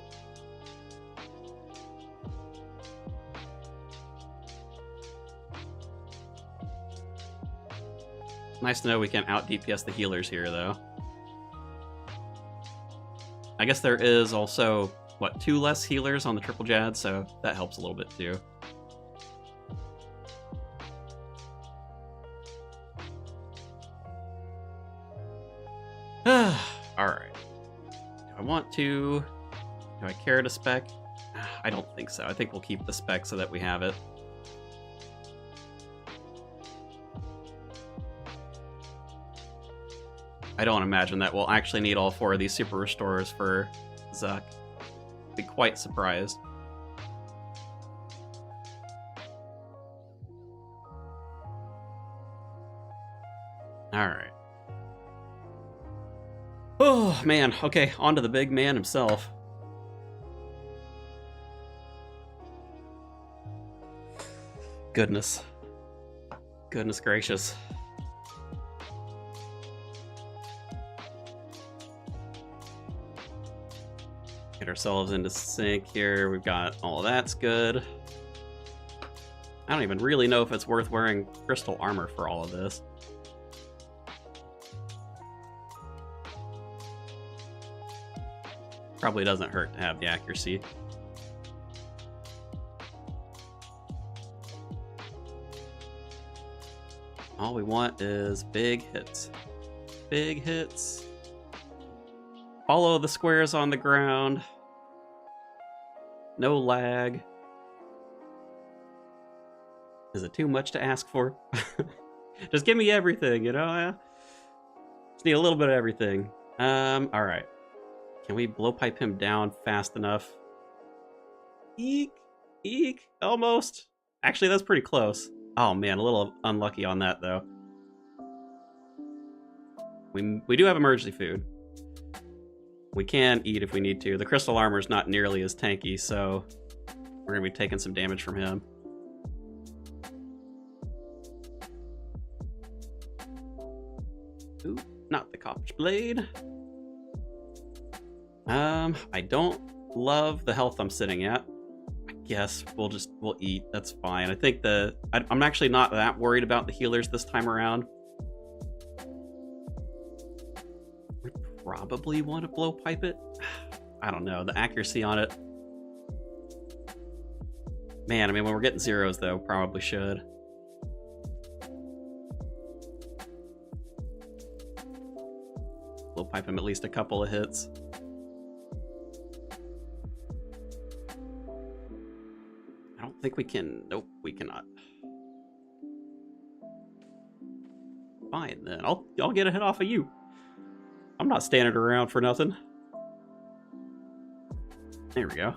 Nice to know we can out DPS the healers here, though. I guess there is also, what, 2 less healers on the triple Jad, so that helps a little bit too. Alright. Do I care to spec? I don't think so. I think we'll keep the spec so that we have it. I don't imagine that we'll actually need all 4 of these super restorers for Zuck. Be quite surprised. Alright. Oh, man. Okay, on to the big man himself. Goodness. Goodness gracious. Get ourselves into sync here. We've got all of that's good. I don't even really know if it's worth wearing crystal armor for all of this. Probably doesn't hurt to have the accuracy. All we want is big hits. Big hits. Follow the squares on the ground. No lag. Is it too much to ask for? Just give me everything, you know? Just need a little bit of everything. Alright. Can we blowpipe him down fast enough? Eek! Eek! Almost! Actually, that's pretty close. Oh man, a little unlucky on that, though. We do have emergency food. We can eat if we need to. The crystal armor's not nearly as tanky, so we're gonna be taking some damage from him. Ooh, not the copper's blade. I don't love the health I'm sitting at. I guess we'll eat. That's fine. I think I'm actually not that worried about the healers this time around. We probably want to blowpipe it. I don't know. The accuracy on it. Man, I mean, when we're getting zeros, though, probably should. Blowpipe him at least a couple of hits. I don't think we can. Nope, we cannot. Fine, then. I'll get a hit off of you. I'm not standing around for nothing. There we go.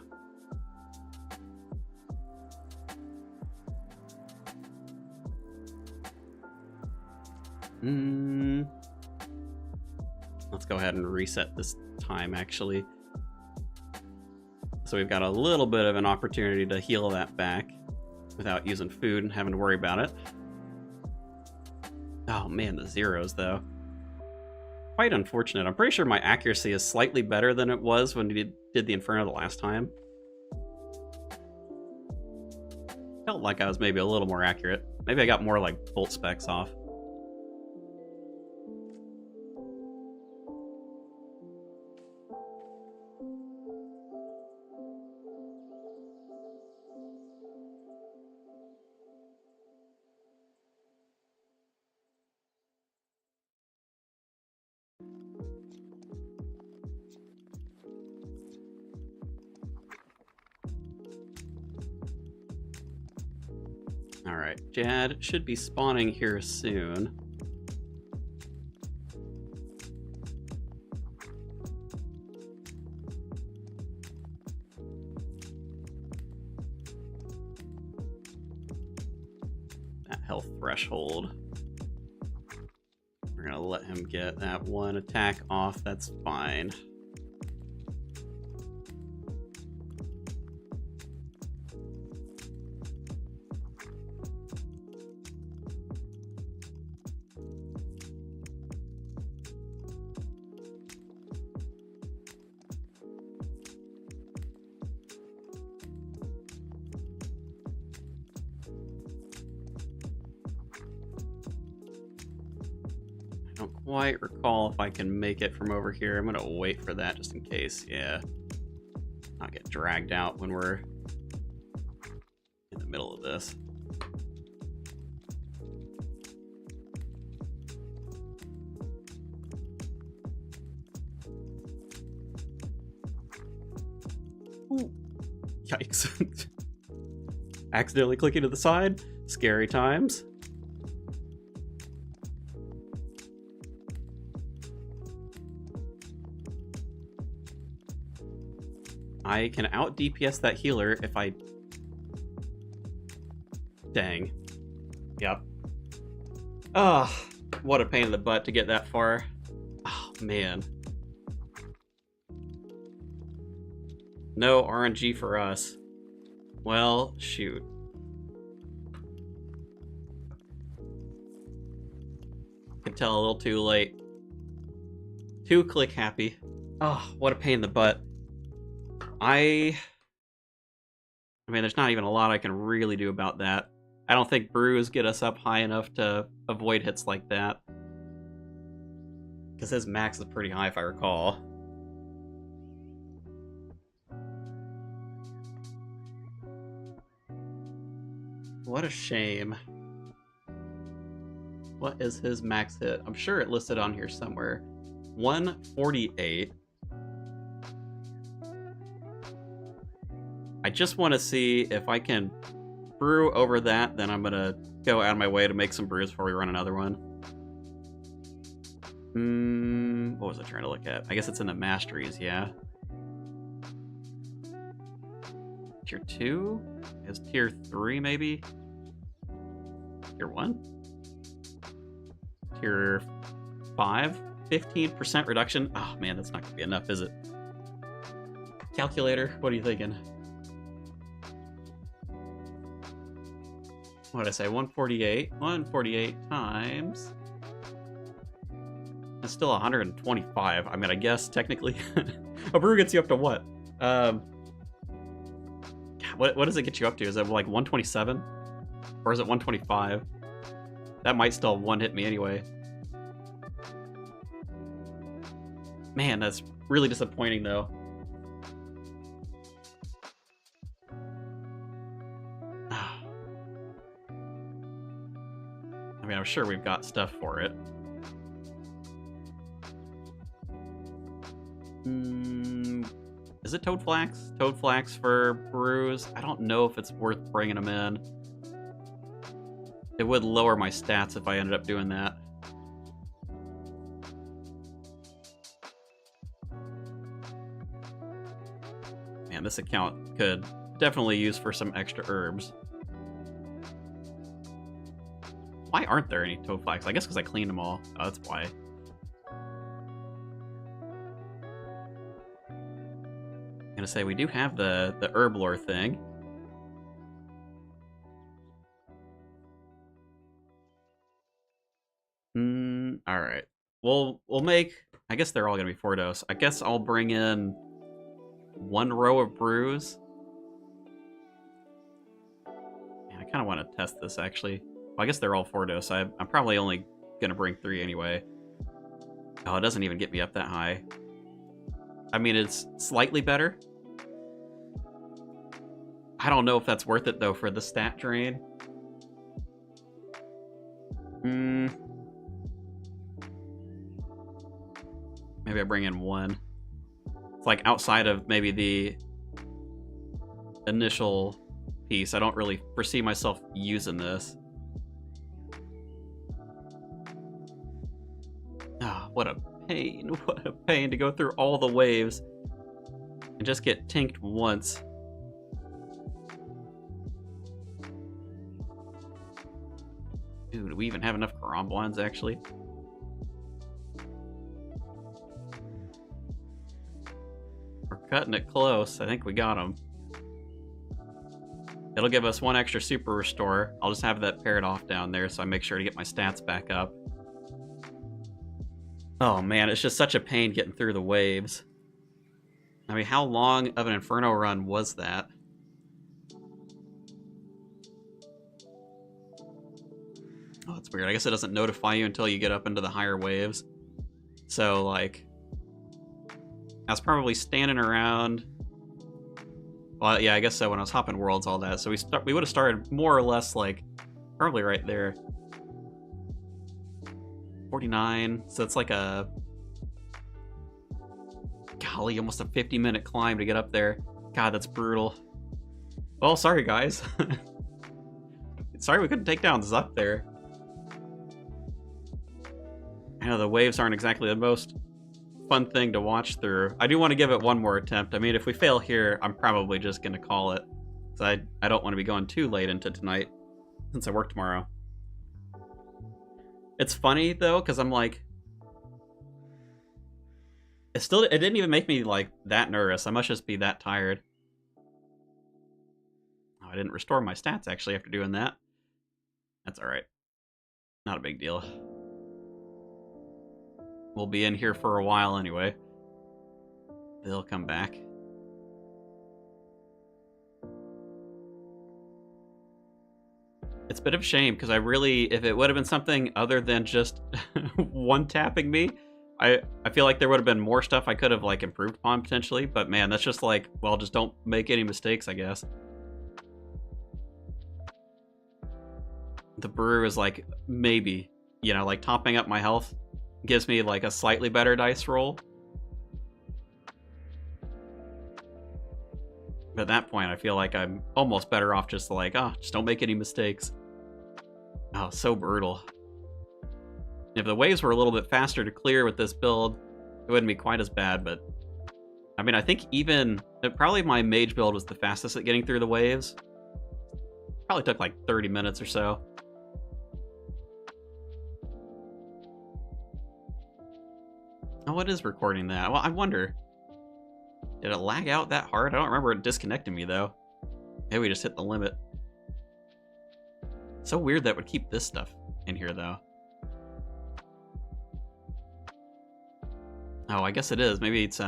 Let's go ahead and reset this time, actually. So we've got a little bit of an opportunity to heal that back. without using food and having to worry about it. Oh man, the zeros though. Quite unfortunate. I'm pretty sure my accuracy is slightly better than it was when we did the Inferno the last time. Felt like I was maybe a little more accurate. Maybe I got more like bolt specs off. Alright, Jad should be spawning here soon. That health threshold. We're gonna let him get that one attack off, that's fine. I don't quite recall if I can make it from over here. I'm gonna wait for that just in case. Yeah. Not get dragged out when we're in the middle of this. Ooh. Yikes. Accidentally clicking to the side. Scary times. I can out DPS that healer if I... Dang. Yep. Ugh. What a pain in the butt to get that far. Oh, man. No RNG for us. Well, shoot. Could tell a little too late. Too click happy. Oh, what a pain in the butt. I mean, there's not even a lot I can really do about that. I don't think brews get us up high enough to avoid hits like that. Because his max is pretty high, if I recall. What a shame. What is his max hit? I'm sure it listed on here somewhere. 148. I just want to see if I can brew over that, then I'm going to go out of my way to make some brews before we run another one. What was I trying to look at? I guess it's in the masteries, yeah. Tier 2? Is tier 3 maybe? Tier 1? Tier 5? 15% reduction? Oh man, that's not going to be enough, is it? Calculator, what are you thinking? What did I say? 148. 148 times... That's still 125. I mean, I guess technically... a brew gets you up to what? What does it get you up to? Is it like 127? Or is it 125? That might still one-hit me anyway. Man, that's really disappointing, though. I mean, I'm sure we've got stuff for it. Is it Toad Flax? Toad Flax for brews? I don't know if it's worth bringing them in. It would lower my stats if I ended up doing that. Man, this account could definitely use for some extra herbs. Why aren't there any Toad Flax? I guess because I cleaned them all. Oh, that's why. I'm gonna say we do have the herb lore thing. we'll make... I guess they're all going to be 4 dose. I guess I'll bring in 1 row of brews. Man, I kind of want to test this, actually. Well, I guess they're all 4 dose. I'm probably only going to bring 3 anyway. Oh, it doesn't even get me up that high. I mean, it's slightly better. I don't know if that's worth it, though, for the stat drain. Maybe I bring in 1. It's like outside of maybe the initial piece. I don't really foresee myself using this. Ah, what a pain. What a pain to go through all the waves and just get tinked once. Ooh, do we even have enough Karambwans, actually? We're cutting it close. I think we got them. It'll give us 1 extra super restore. I'll just have that paired off down there so I make sure to get my stats back up. Oh man, it's just such a pain getting through the waves. I mean, how long of an Inferno run was that? Oh, that's weird. I guess it doesn't notify you until you get up into the higher waves. So, like, I was probably standing around. Well, yeah, I guess so when I was hopping worlds, all that. So we would have started more or less, like, probably right there. 49. So it's like a... Golly, almost a 50-minute climb to get up there. God, that's brutal. Well, sorry, guys. Sorry we couldn't take down Zuck there. I know the waves aren't exactly the most fun thing to watch through. I do want to give it 1 more attempt. I mean, if we fail here, I'm probably just going to call it. Because I don't want to be going too late into tonight, since I work tomorrow. It's funny, though, because I'm like... It didn't even make me, like, that nervous. I must just be that tired. Oh, I didn't restore my stats, actually, after doing that. That's alright. Not a big deal. We'll be in here for a while anyway. They'll come back. It's a bit of a shame, because I really... If it would have been something other than just one-tapping me... I feel like there would have been more stuff I could have, like, improved upon, potentially. But, man, that's just, like, well, just don't make any mistakes, I guess. The brew is, like, maybe, you know, like, topping up my health gives me, like, a slightly better dice roll. But at that point, I feel like I'm almost better off just, like, oh, just don't make any mistakes. Oh, so brutal. If the waves were a little bit faster to clear with this build, it wouldn't be quite as bad, but... I mean, I think even... Probably my mage build was the fastest at getting through the waves. Probably took like 30 minutes or so. Oh, it is recording that. Well, I wonder... Did it lag out that hard? I don't remember it disconnecting me, though. Maybe we just hit the limit. So weird that would keep this stuff in here, though. Oh, I guess it is. Maybe it's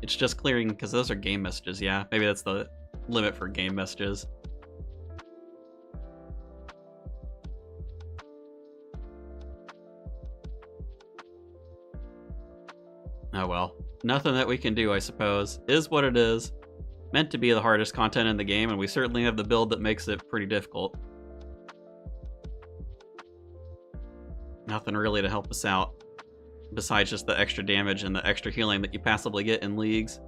it's just clearing because those are game messages. Yeah, maybe that's the limit for game messages. Oh well, nothing that we can do, I suppose. Is what it is. Meant to be the hardest content in the game, and we certainly have the build that makes it pretty difficult. Nothing really to help us out. Besides just the extra damage and the extra healing that you passively get in leagues.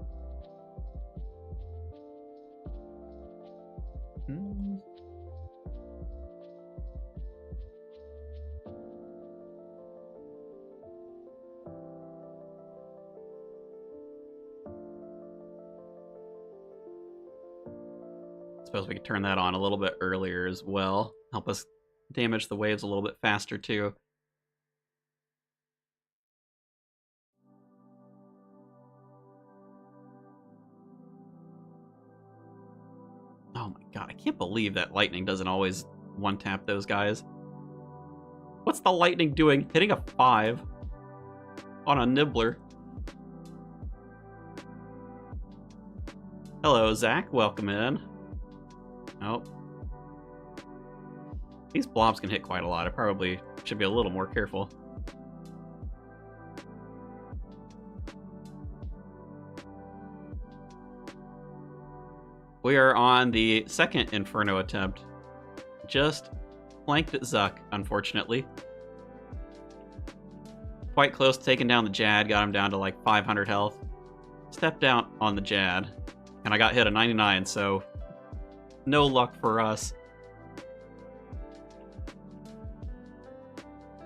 Suppose we could turn that on a little bit earlier as well. Help us damage the waves a little bit faster too. Oh my god, I can't believe that lightning doesn't always one-tap those guys. What's the lightning doing? Hitting a 5? on a nibbler. Hello, Zach. Welcome in. Oh. These blobs can hit quite a lot. I probably should be a little more careful. We are on the second Inferno attempt. Just flanked at Zuck, unfortunately. Quite close to taking down the Jad, got him down to like 500 health. Stepped out on the Jad, and I got hit a 99, so no luck for us.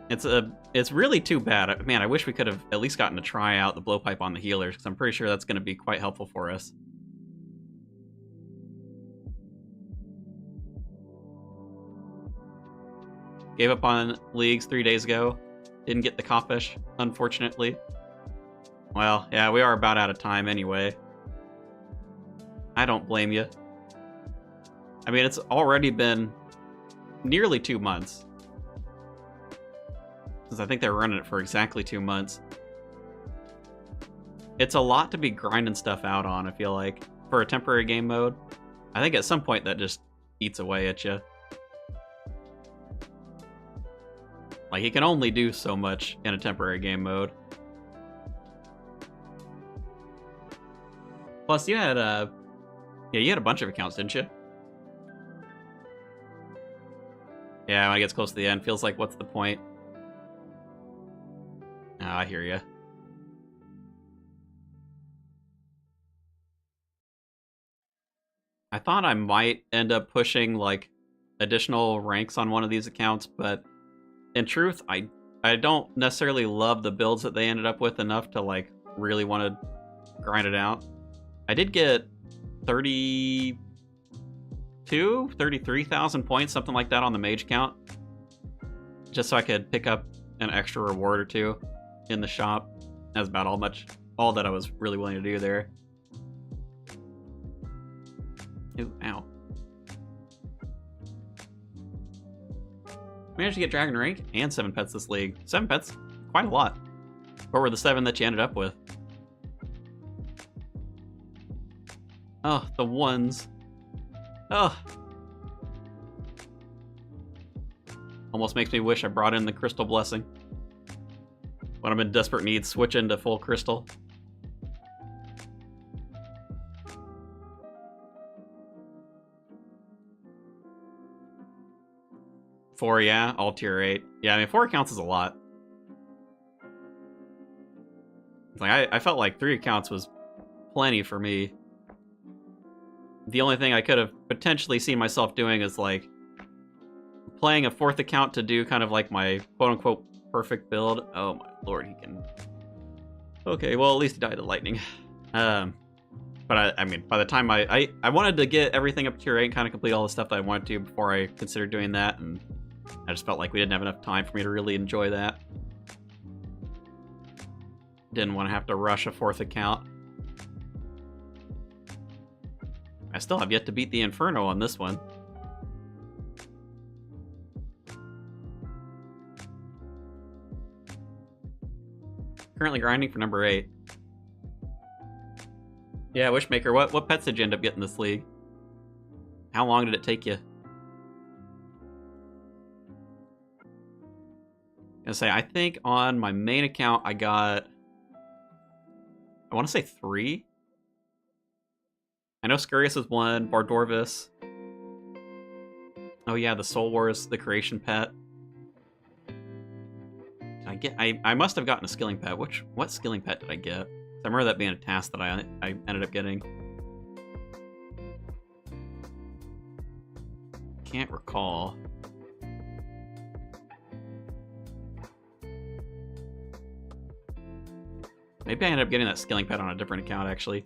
It's really too bad. Man, I wish we could have at least gotten to try out the blowpipe on the healers, because I'm pretty sure that's going to be quite helpful for us. Gave up on leagues 3 days ago. Didn't get the Coppish, unfortunately. Well, yeah, we are about out of time anyway. I don't blame you. I mean, it's already been nearly 2 months. Because I think they were running it for exactly 2 months. It's a lot to be grinding stuff out on, I feel like, for a temporary game mode. I think at some point that just eats away at you. Like, you can only do so much in a temporary game mode. Plus, you had you had a bunch of accounts, didn't you? Yeah, when it gets close to the end, feels like, what's the point? Oh, I hear ya. I thought I might end up pushing, like, additional ranks on one of these accounts, but in truth, I don't necessarily love the builds that they ended up with enough to, like, really want to grind it out. I did get 33,000 points, something like that on the mage account, just so I could pick up an extra reward or two in the shop. That's about all that I was really willing to do there. Ooh, ow. Managed to get Dragon Rank and 7 pets this league. 7 pets, quite a lot. What were the 7 that you ended up with? Oh, the ones. Oh. Almost makes me wish I brought in the Crystal Blessing. When I'm in desperate need, switch into full Crystal. Four, yeah, all tier 8. Yeah, I mean, 4 accounts is a lot. Like, I felt like 3 accounts was plenty for me. The only thing I could have potentially seen myself doing is, like, playing a 4th account to do kind of like my quote-unquote perfect build. Oh my lord, he can... Okay, well, at least he died of lightning. But I mean, by the time I wanted to get everything up to tier 8 and kind of complete all the stuff that I wanted to before I considered doing that, and I just felt like we didn't have enough time for me to really enjoy that. Didn't want to have to rush a 4th account. I still have yet to beat the Inferno on this one. Currently grinding for number 8. Yeah, Wishmaker, what pets did you end up getting this league? How long did it take you? I think on my main account I got, I want to say 3. I know Scurious is 1, Bardorvis. Oh yeah, the Soul Wars, the creation pet. I must have gotten a skilling pet. What skilling pet did I get? I remember that being a task that I ended up getting. Can't recall. Maybe I ended up getting that skilling pet on a different account, actually.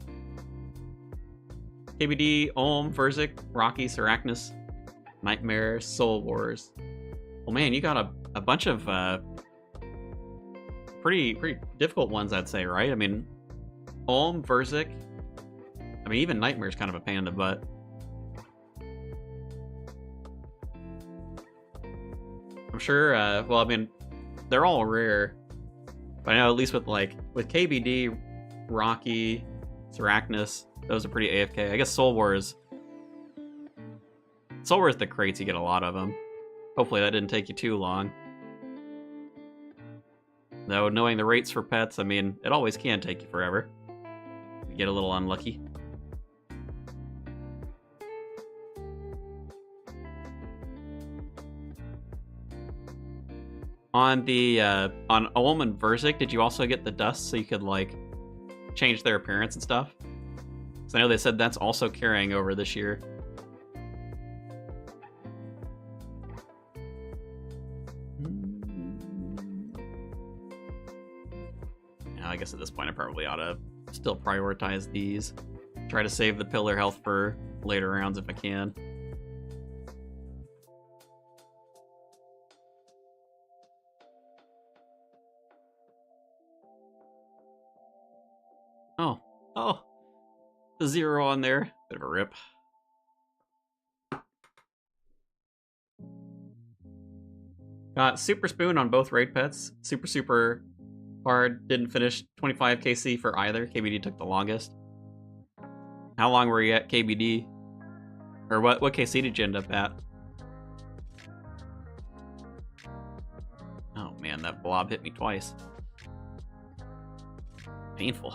KBD, Olm, Verzik, Rocky, Seracnus, Nightmare, Soul Wars. Well, man, you got a bunch of pretty difficult ones, I'd say, right? I mean, Olm, Verzik. I mean, even Nightmare's kind of a pain in the butt. I'm sure, well, I mean, they're all rare. But I know at least with KBD, Rocky, Sarachnis, those are pretty AFK. I guess Soul Wars, the crates, you get a lot of them. Hopefully that didn't take you too long. Though knowing the rates for pets, I mean, it always can take you forever. You get a little unlucky. On the on Olm and Verzik, did you also get the dust so you could like change their appearance and stuff? Because I know they said that's also carrying over this year. Yeah, I guess at this point I probably ought to still prioritize these. Try to save the pillar health for later rounds if I can. Oh, the 0 on there. Bit of a rip. Got Super Spoon on both raid pets. Super hard. Didn't finish 25 KC for either. KBD took the longest. How long were you at KBD? Or what KC did you end up at? Oh man, that blob hit me twice. Painful.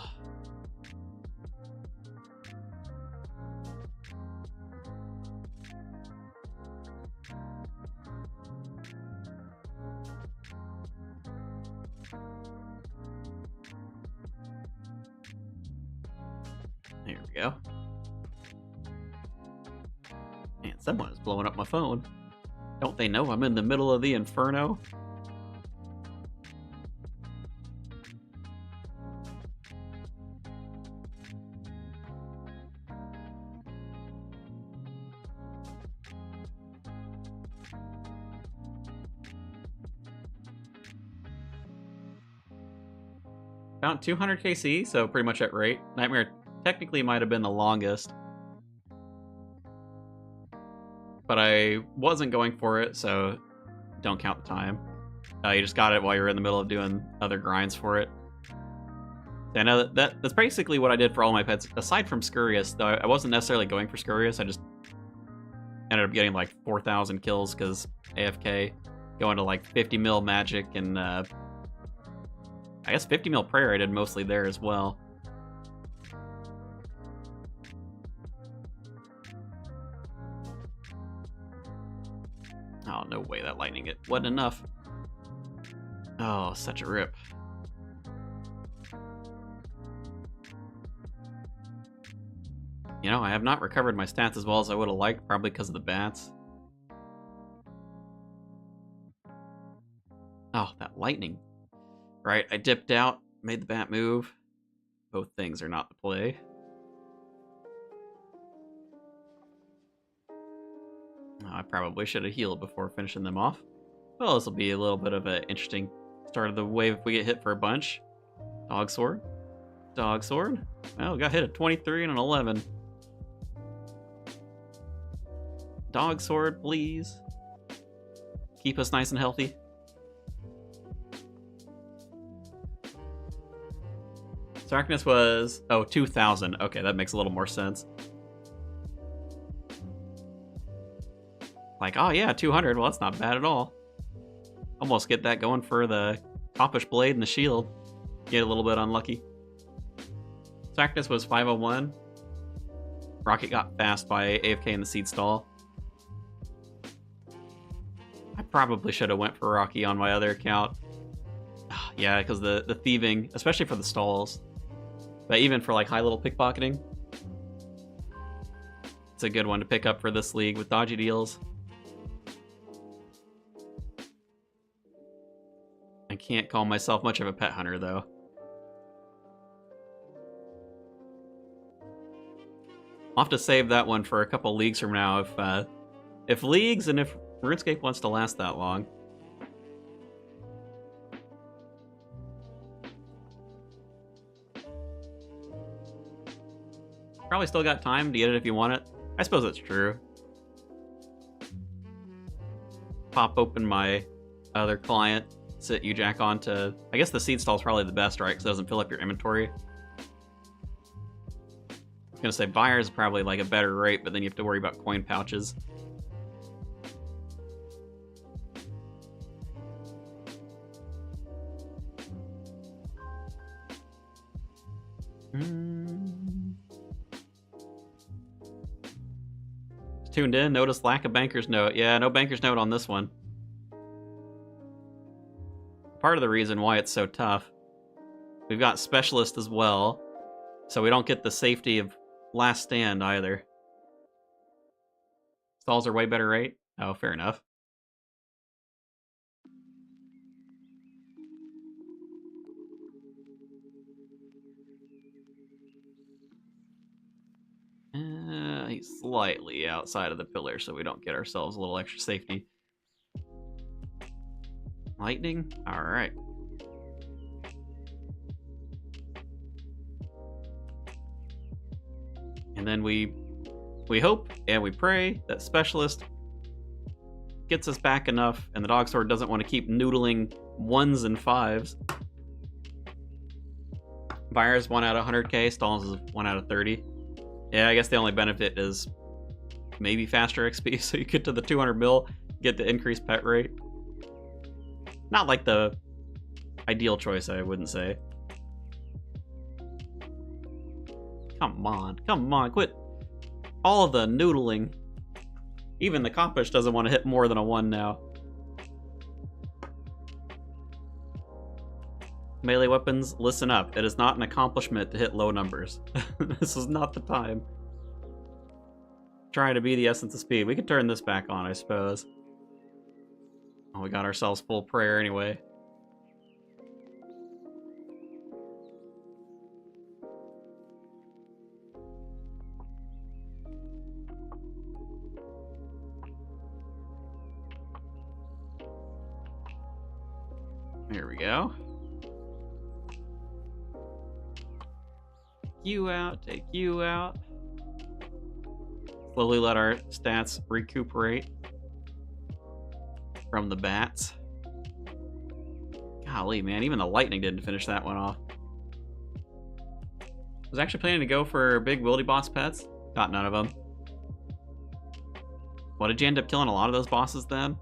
There we go. Man, someone is blowing up my phone. Don't they know I'm in the middle of the Inferno? About 200 KC, so pretty much at rate. Nightmare technically might have been the longest. But I wasn't going for it, so don't count the time. You just got it while you were in the middle of doing other grinds for it. I know that's basically what I did for all my pets, aside from Scurious, though I wasn't necessarily going for Scurious, I just ended up getting like 4,000 kills because AFK, going to like 50 mil magic and I guess 50 mil prayer I did mostly there as well. Oh, no way that lightning it wasn't enough. Oh, such a rip. You know, I have not recovered my stats as well as I would have liked, probably because of the bats. Oh, that lightning. Right, I dipped out, made the bat move. Both things are not the play. Oh, I probably should have healed before finishing them off. Well, this will be a little bit of an interesting start of the wave if we get hit for a bunch. Dog Sword. Dog Sword. Well, we got hit at 23 and an 11. Dog Sword, please. Keep us nice and healthy. Darkness was, 2,000. Okay, that makes a little more sense. Like, oh yeah, 200. Well, that's not bad at all. Almost get that going for the Topish Blade and the shield. Get a little bit unlucky. Darkness was 501. Rocket got fast by AFK in the seed stall. I probably should have went for Rocky on my other account. Yeah, because the thieving, especially for the stalls. But even for like high level pickpocketing, it's a good one to pick up for this league with dodgy deals. I can't call myself much of a pet hunter though. I'll have to save that one for a couple leagues from now if leagues and if RuneScape wants to last that long. Probably still got time to get it if you want it. I suppose that's true. Pop open my other client, sit you jack onto... I guess the seed stall is probably the best, right? Because it doesn't fill up your inventory. I was gonna say buyers is probably like a better rate, but then you have to worry about coin pouches. Tuned in, notice lack of banker's note. Yeah, no banker's note on this one. Part of the reason why it's so tough. We've got specialist as well, so we don't get the safety of last stand either. Stalls are way better rate? Oh, fair enough. He's slightly outside of the pillar, so we don't get ourselves a little extra safety. Lightning? Alright. And then we hope and we pray that specialist gets us back enough and the dog sword doesn't want to keep noodling 1s and 5s. Buyers 1 out of 100k, stalls is 1 out of 30. Yeah, I guess the only benefit is maybe faster XP, so you get to the 200 mil, get the increased pet rate. Not like the ideal choice, I wouldn't say. Come on, quit all of the noodling. Even the Coppish doesn't want to hit more than a 1 now. Melee weapons, listen up. It is not an accomplishment to hit low numbers. This is not the time. Trying to be the essence of speed. We could turn this back on, I suppose. Oh, we got ourselves full prayer anyway. Here we go. You out, take you out. Slowly let our stats recuperate from the bats. Golly, man, even the lightning didn't finish that one off. I was actually planning to go for big wildy boss pets. Got none of them. What, did you end up killing a lot of those bosses then?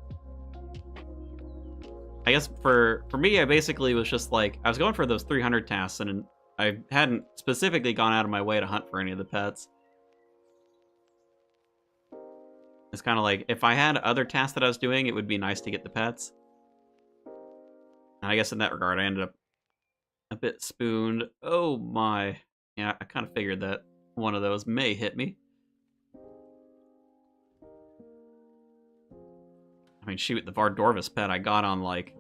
I guess for me, I basically was just like, I was going for those 300 tasks, and I hadn't specifically gone out of my way to hunt for any of the pets. It's kind of like, if I had other tasks that I was doing, it would be nice to get the pets. And I guess in that regard, I ended up a bit spooned. Oh my. Yeah, I kind of figured that one of those may hit me. I mean, shoot, the Vardorvis pet I got on, like...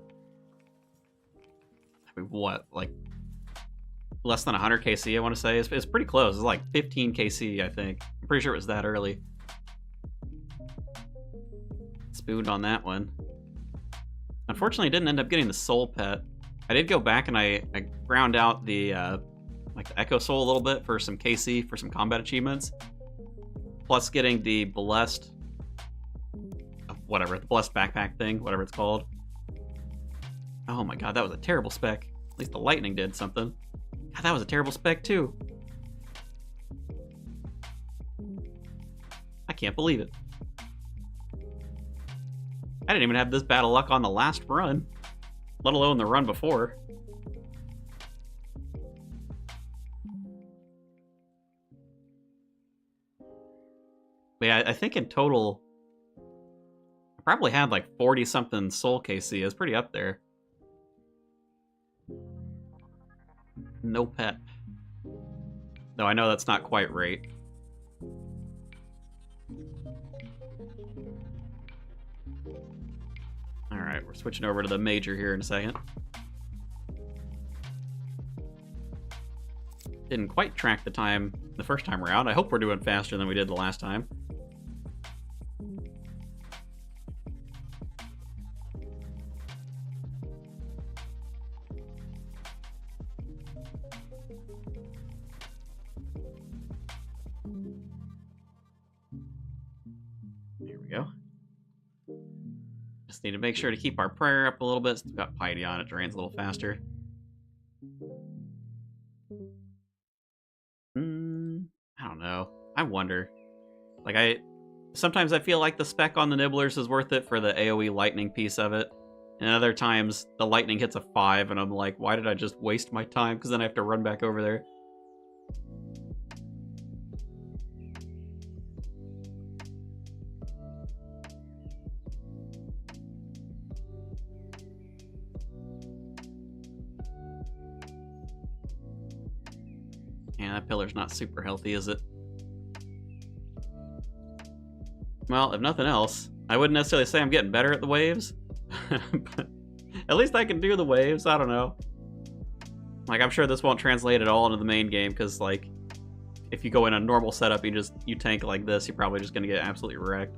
I mean, what? Like, less than 100 KC, I want to say. It's pretty close. It's like 15 KC, I think. I'm pretty sure it was that early. Spooned on that one. Unfortunately, I didn't end up getting the soul pet. I did go back and I ground out the like the Echo Soul a little bit for some KC, for some combat achievements. Plus getting the blessed, whatever, the blessed backpack thing, whatever it's called. Oh my god, that was a terrible spec. At least the lightning did something. God, that was a terrible spec too. I can't believe it. I didn't even have this bad of luck on the last run, let alone the run before. But yeah, I think in total, I probably had like 40-something soul KC. It was pretty up there. No pet. Though I know that's not quite right. Alright, we're switching over to the major here in a second. Didn't quite track the time the first time around. I hope we're doing faster than we did the last time. Just need to make sure to keep our prayer up a little bit. It's got piety on it, drains a little faster. I don't know. I wonder. Like, sometimes I feel like the spec on the Nibblers is worth it for the AoE lightning piece of it. And other times, the lightning hits a 5, and I'm like, why did I just waste my time? Because then I have to run back over there. Yeah, that pillar's not super healthy, is it? Well, if nothing else, I wouldn't necessarily say I'm getting better at the waves. But at least I can do the waves, I don't know. Like, I'm sure this won't translate at all into the main game, because, like, if you go in a normal setup, you tank like this, you're probably just gonna get absolutely wrecked.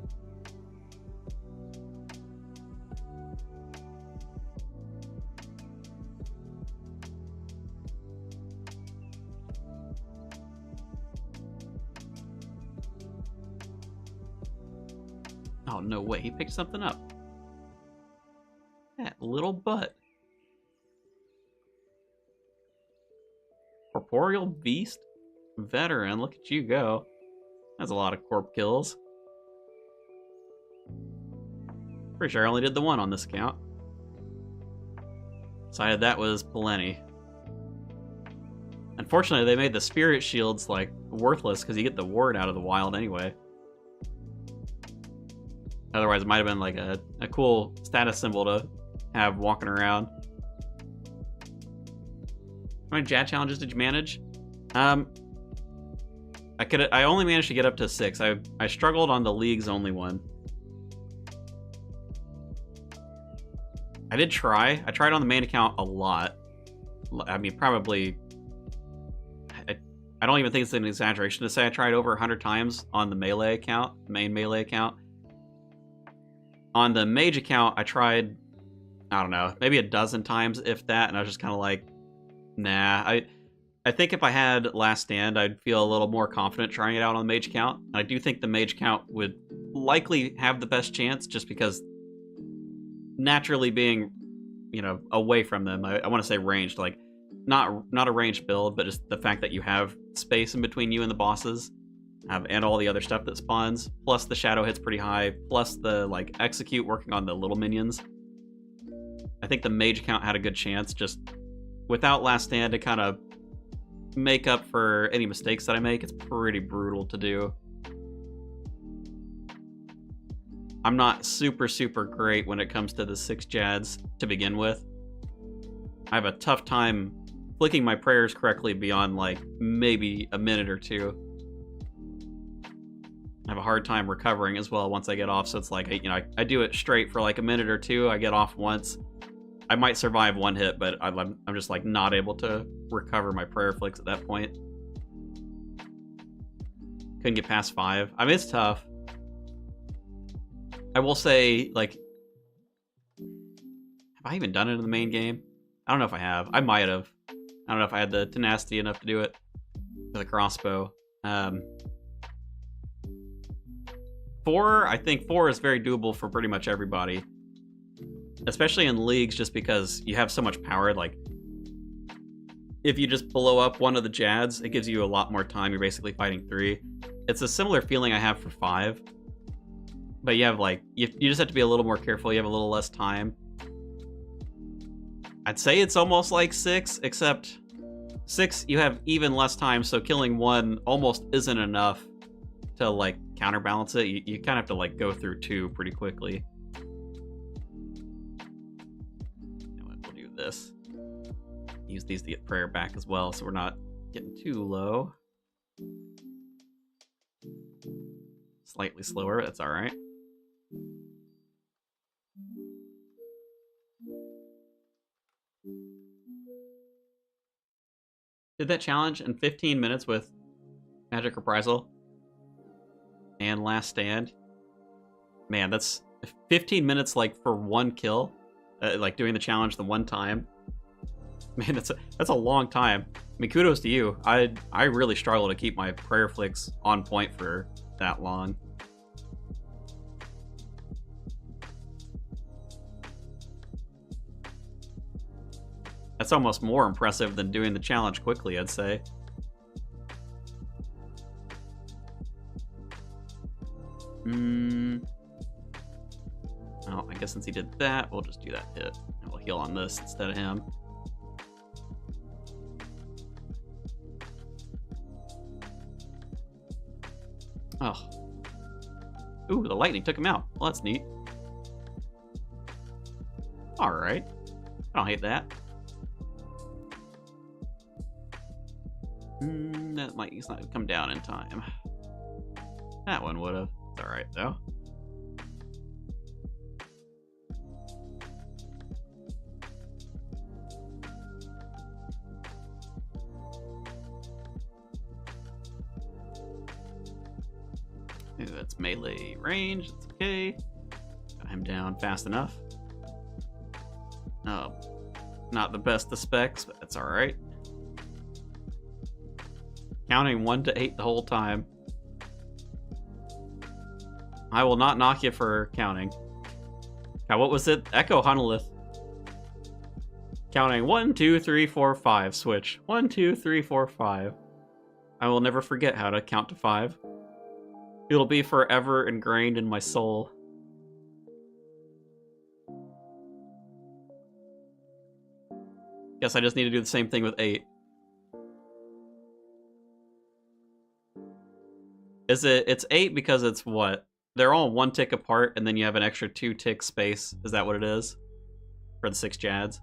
Oh, no way, he picked something up. That little butt. Corporeal Beast? Veteran, look at you go. That's a lot of corp kills. Pretty sure I only did the one on this account. Decided that was plenty. Unfortunately, they made the spirit shields, like, worthless because you get the ward out of the wild anyway. Otherwise, it might have been like a cool status symbol to have walking around. How many Jad challenges did you manage? I only managed to get up to 6. I struggled on the League's only one. I did try. I tried on the main account a lot. I mean, probably... I don't even think it's an exaggeration to say I tried over 100 times on the melee account, main melee account. On the mage account, I tried, I don't know, maybe a dozen times, if that, and I was just kind of like, nah. I think if I had Last Stand, I'd feel a little more confident trying it out on the mage account. I do think the mage account would likely have the best chance, just because naturally being, you know, away from them, I want to say ranged, like, not a ranged build, but just the fact that you have space in between you and the bosses. And all the other stuff that spawns, plus the shadow hits pretty high, plus the, like, execute working on the little minions. I think the mage account had a good chance, just without Last Stand to kind of make up for any mistakes that I make. It's pretty brutal to do. I'm not super great when it comes to the 6 Jads to begin with. I have a tough time flicking my prayers correctly beyond, like, maybe a minute or two. I have a hard time recovering as well once I get off, so it's like, you know, I do it straight for like a minute or two, I get off once. I might survive one hit, but I'm just like not able to recover my prayer flicks at that point. Couldn't get past 5. I mean, it's tough. I will say, like, have I even done it in the main game? I don't know if I have. I might have. I don't know if I had the tenacity enough to do it with a crossbow. 4, I think 4 is very doable for pretty much everybody. Especially in Leagues, just because you have so much power. Like, if you just blow up one of the Jads, it gives you a lot more time. You're basically fighting 3. It's a similar feeling I have for 5. But you have, like, you just have to be a little more careful. You have a little less time. I'd say it's almost like 6, except 6, you have even less time, so killing 1 almost isn't enough to, like, counterbalance it. You kind of have to, like, go through 2 pretty quickly. We'll do this. Use these to get prayer back as well, so we're not getting too low. Slightly slower, that's alright. Did that challenge in 15 minutes with Magic Reprisal and Last Stand. Man, that's 15 minutes, like, for 1 kill. Like, doing the challenge the 1 time. Man, that's a long time. I mean, kudos to you. I really struggle to keep my prayer flicks on point for that long. That's almost more impressive than doing the challenge quickly, I'd say. Oh, I guess since he did that, we'll just do that hit. And we'll heal on this instead of him. Oh. Ooh, the lightning took him out. Well, that's neat. Alright. I don't hate that. That lightning's not going to come down in time. That one would have. It's alright, though. Ooh, that's melee range. It's okay. Got him down fast enough. Oh, not the best of specs, but that's alright. Counting 1 to 8 the whole time. I will not knock you for counting. Now, what was it? Echo Hunalith. Counting 1, 2, 3, 4, 5. Switch. 1, 2, 3, 4, 5. I will never forget how to count to 5. It'll be forever ingrained in my soul. Guess I just need to do the same thing with 8. It's 8 because it's what? They're all 1 tick apart, and then you have an extra 2 tick space. Is that what it is? For the 6 Jads?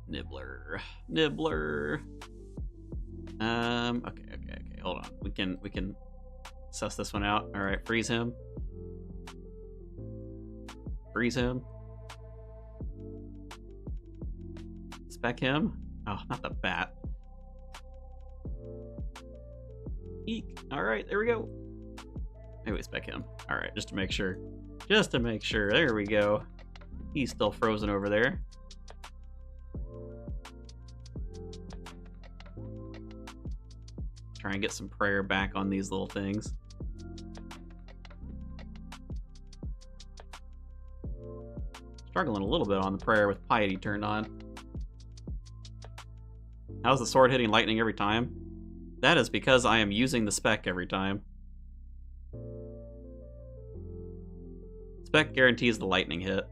Nibbler. Nibbler. Okay. Hold on. We can suss this one out. Alright, freeze him. Freeze him. Spec him. Oh, not the bat. Eek. Alright, there we go. Maybe we spec him. Alright, just to make sure. Just to make sure. There we go. He's still frozen over there. Try and get some prayer back on these little things. Struggling a little bit on the prayer with piety turned on. How's the sword hitting lightning every time? That is because I am using the spec every time. Spec guarantees the lightning hit.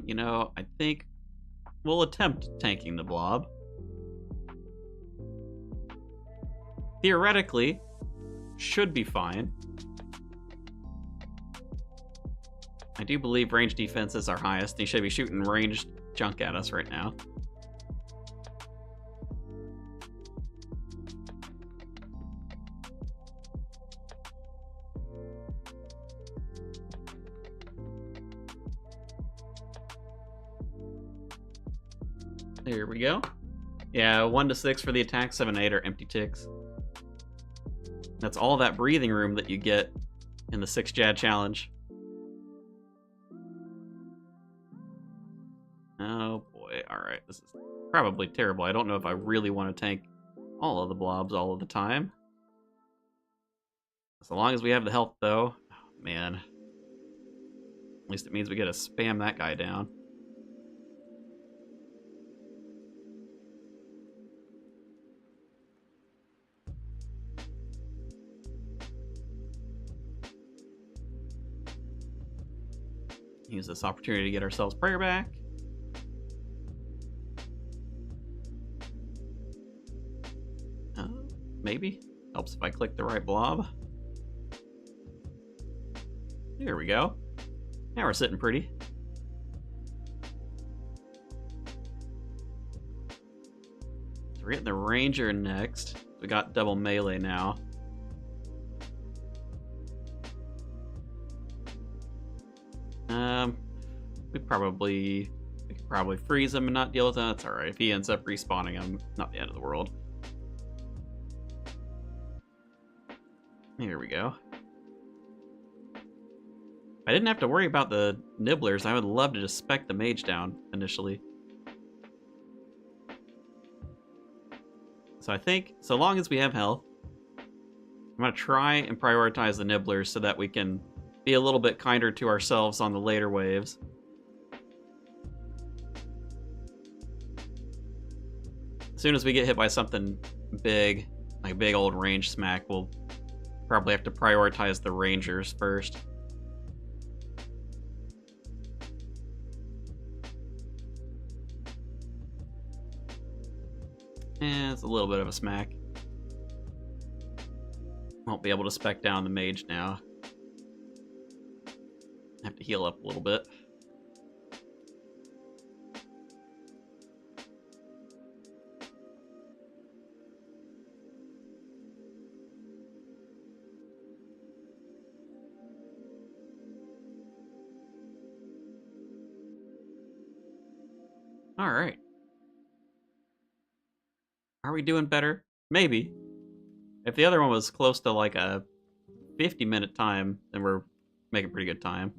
You know, I think we'll attempt tanking the blob. Theoretically, should be fine. I do believe range defense is our highest. He should be shooting ranged junk at us right now. There we go. Yeah, 1 to 6 for the attack, 7 to 8 are empty ticks. That's all that breathing room that you get in the 6 Jad challenge. Oh boy, alright, this is probably terrible. I don't know if I really want to tank all of the blobs all of the time. So long as we have the health though, oh, man. At least it means we get to spam that guy down. Use this opportunity to get ourselves prayer back. Maybe. Helps if I click the right blob. There we go. Now we're sitting pretty. So we're getting the Ranger next. We got double melee now. We could probably freeze him and not deal with that. That's alright. If he ends up respawning him, not the end of the world. Here we go. If I didn't have to worry about the nibblers, I would love to just spec the mage down initially. So I think, so long as we have health, I'm going to try and prioritize the nibblers so that we can be a little bit kinder to ourselves on the later waves. As soon as we get hit by something big, like a big old range smack, we'll probably have to prioritize the rangers first. And it's a little bit of a smack. Won't be able to spec down the mage now. Have to heal up a little bit. All right. Are we doing better? Maybe. If the other one was close to like a 50-minute time, then we're making pretty good time.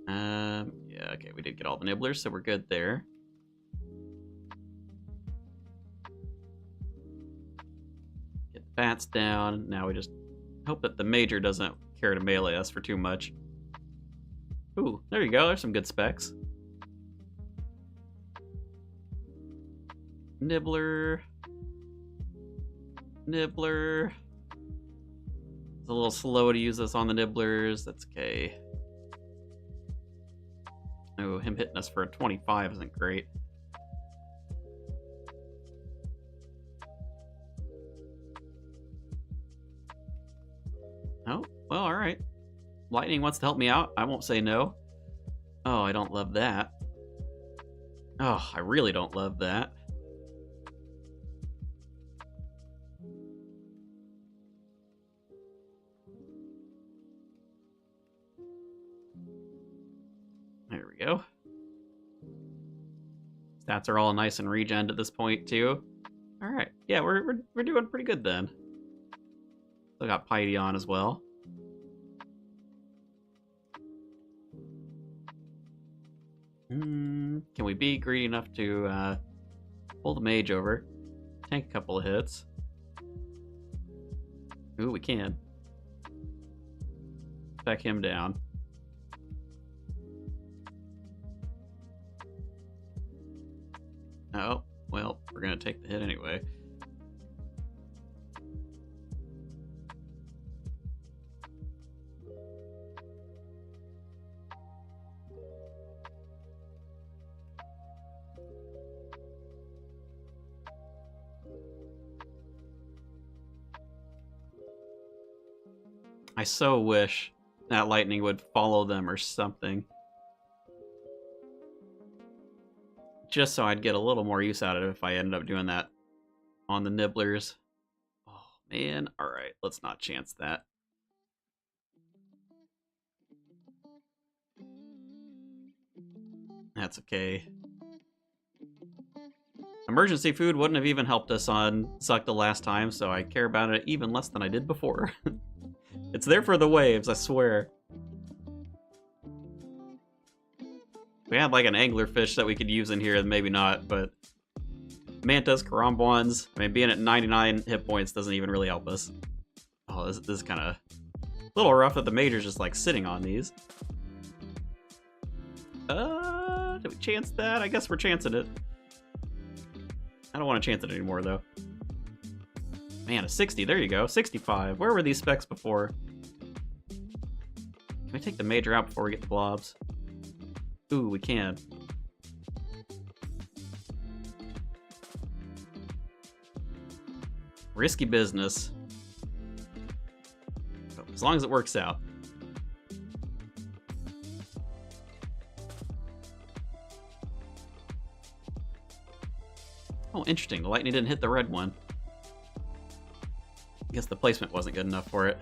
Yeah, okay, we did get all the nibblers, so we're good there. Get the bats down. Now we just hope that the major doesn't care to melee us for too much. Ooh, there you go. There's some good specs. Nibbler. Nibbler. It's a little slow to use this on the nibblers. That's okay. Oh, him hitting us for a 25 isn't great. Oh, well, alright. Lightning wants to help me out. I won't say no. Oh, I don't love that. Oh, I really don't love that. There we go. Stats are all nice and regen at this point too. All right, yeah, we're doing pretty good then. Still got Piety on as well. Can we be greedy enough to pull the mage over? Tank a couple of hits. Ooh, we can. Back him down. Oh, well, we're gonna take the hit anyway. I so wish that lightning would follow them or something. Just so I'd get a little more use out of it if I ended up doing that on the nibblers. Oh, man. All right, let's not chance that. That's okay. Emergency food wouldn't have even helped us on Suck the last time, so I care about it even less than I did before. It's there for the waves, I swear. We had like an anglerfish that we could use in here, maybe not, but mantas, karambwans, I mean, being at 99 hit points doesn't even really help us. Oh, this is kind of a little rough that the major's just like sitting on these. Did we chance that? I guess we're chancing it. I don't want to chance it anymore, though. Man, a 60. There you go. 65. Where were these specs before? Can we take the major out before we get the blobs? Ooh, we can. Risky business. As long as it works out. Oh, interesting. The lightning didn't hit the red one. I guess the placement wasn't good enough for it.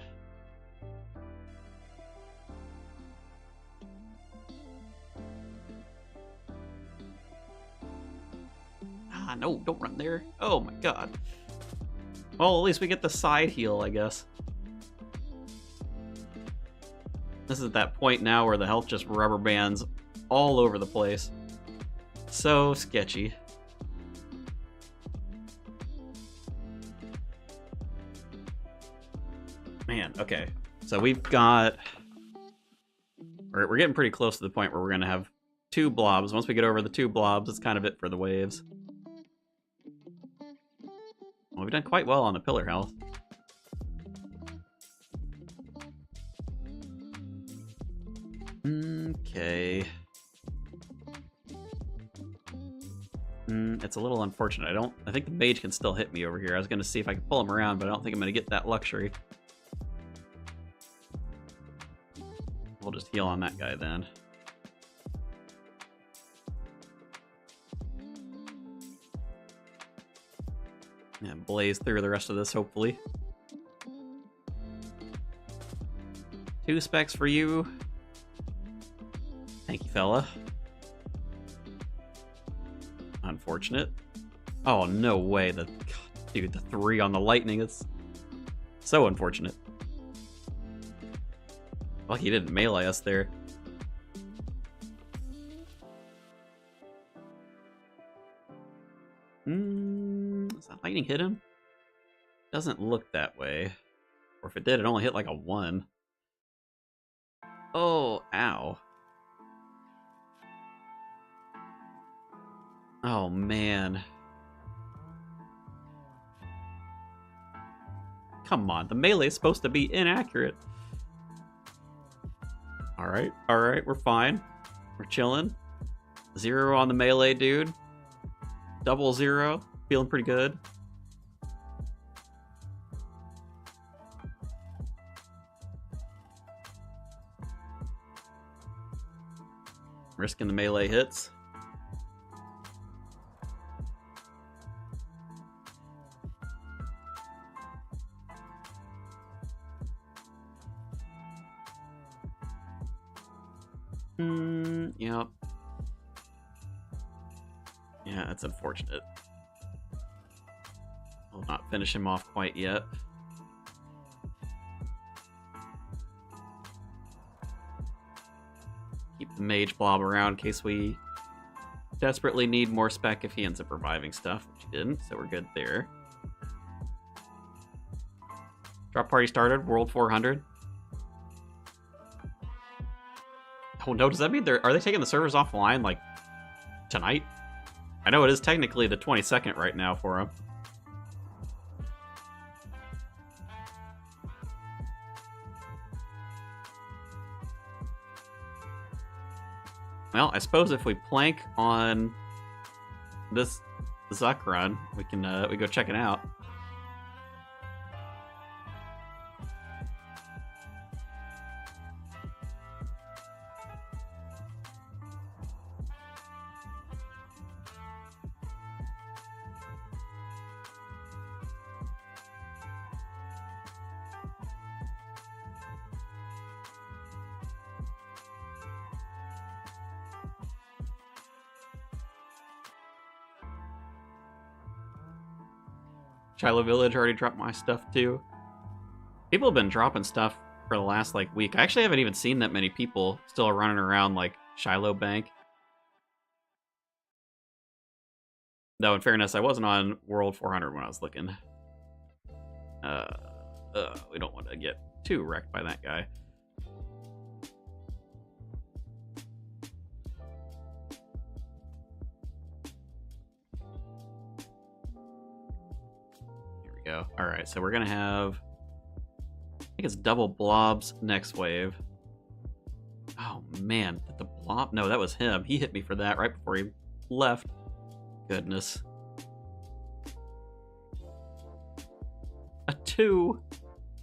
Ah, no, don't run there. Oh my god. Well, at least we get the side heal, I guess. This is at that point now where the health just rubber bands all over the place. So sketchy. Okay, so we've got... We're getting pretty close to the point where we're going to have 2 blobs. Once we get over the 2 blobs, that's kind of it for the waves. Well, we've done quite well on the pillar health. Okay. It's a little unfortunate. I think the mage can still hit me over here. I was going to see if I could pull him around, but I don't think I'm going to get that luxury. We'll just heal on that guy then. Yeah, blaze through the rest of this, hopefully. 2 specs for you. Thank you, fella. Unfortunate. Oh, no way. Dude, the 3 on the lightning is so unfortunate. Lucky he didn't melee us there. Does that lightning hit him? Doesn't look that way. Or if it did, it only hit like a 1. Oh, ow. Oh, man. Come on, the melee is supposed to be inaccurate. Alright, we're fine. We're chilling. 0 on the melee, dude. Double 0. Feeling pretty good. Risking the melee hits. Yep. Yeah, that's unfortunate. We'll not finish him off quite yet. Keep the mage blob around in case we desperately need more spec if he ends up reviving stuff, which he didn't, so we're good there. Drop party started, world 400. Oh no, does that mean are they taking the servers offline, like, tonight? I know it is technically the 22nd right now for them. Well, I suppose if we plank on this Zuck run, we can we go check it out. Shiloh Village already dropped my stuff too. People have been dropping stuff for the last like week. I actually haven't even seen that many people still running around like Shiloh Bank. Though in fairness, I wasn't on World 400 when I was looking. We don't want to get too wrecked by that guy. Go. All right, so we're gonna have, I think it's double blobs next wave. Oh man, the blob? No, that was him. He hit me for that right before he left. Goodness. A 2.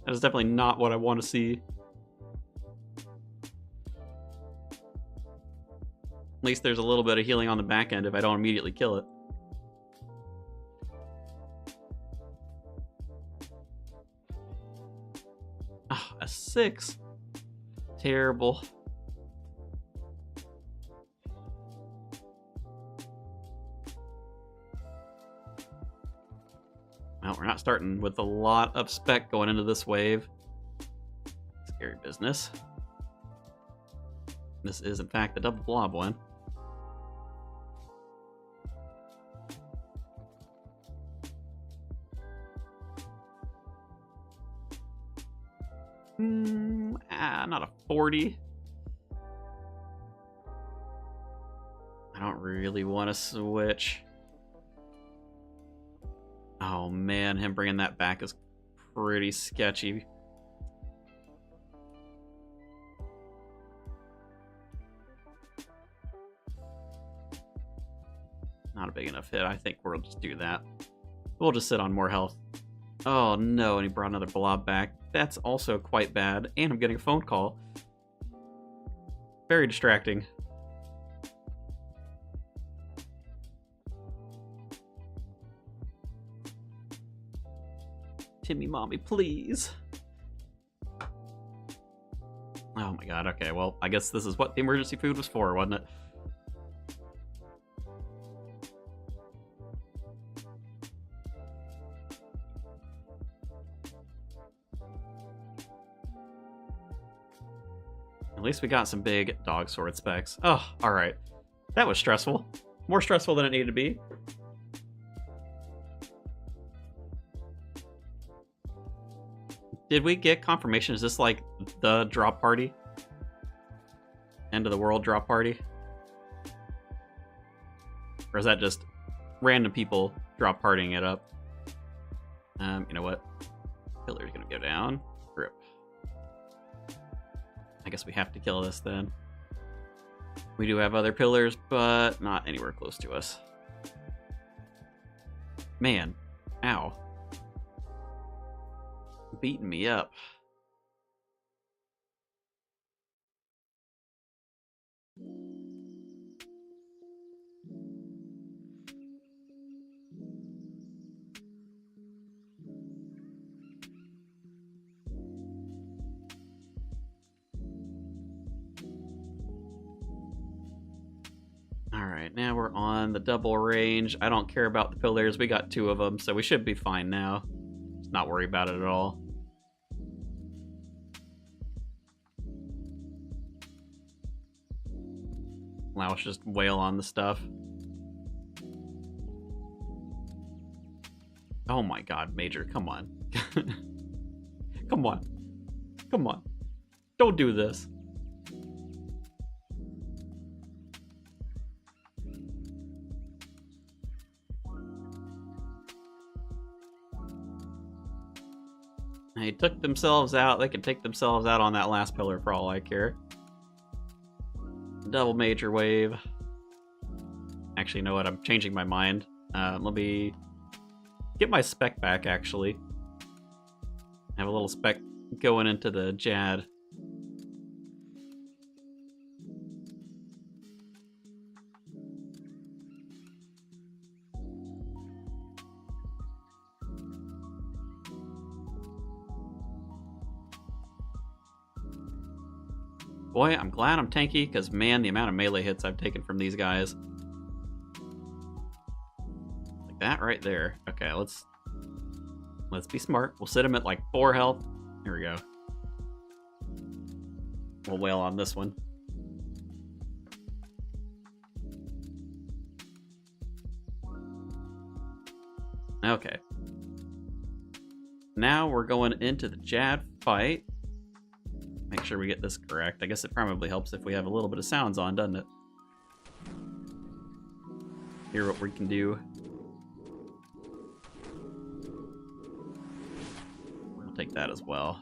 That is definitely not what I want to see. At least there's a little bit of healing on the back end if I don't immediately kill it. A 6. Terrible. Well, we're not starting with a lot of spec going into this wave. Scary business. This is, in fact, the double blob one. not a 40. I don't really want to switch. Oh man, him bringing that back is pretty sketchy. Not a big enough hit. I think we'll just do that. We'll just sit on more health. Oh no, and he brought another blob back. That's also quite bad. And I'm getting a phone call. Very distracting. Timmy mommy, please. Oh my god, okay, well, I guess this is what the emergency food was for, wasn't it? At least we got some big dog sword specs. Oh, alright. That was stressful. More stressful than it needed to be. Did we get confirmation? Is this like the drop party? End of the world drop party? Or is that just random people drop partying it up? You know what? Pillar's gonna go down. Rip. I guess we have to kill this then. We do have other pillars, but not anywhere close to us. Man. Ow. Beating me up. Alright, now we're on the double range. I don't care about the pillars. We got 2 of them, so we should be fine now. Just not worry about it at all. Allow us just wail on the stuff. Oh my god, Major, come on. Come on. Come on. Don't do this. They took themselves out. They can take themselves out on that last pillar for all I care. Double major wave. Actually, you know what? I'm changing my mind. Let me get my spec back, actually. I have a little spec going into the Jad. Boy, I'm glad I'm tanky, because man, the amount of melee hits I've taken from these guys. Like that right there. Okay, let's be smart. We'll sit him at like 4 health. Here we go. We'll wail on this one. Okay. Now we're going into the Jad fight. Make sure we get this correct. I guess it probably helps if we have a little bit of sounds on, doesn't it? Hear what we can do. We'll take that as well.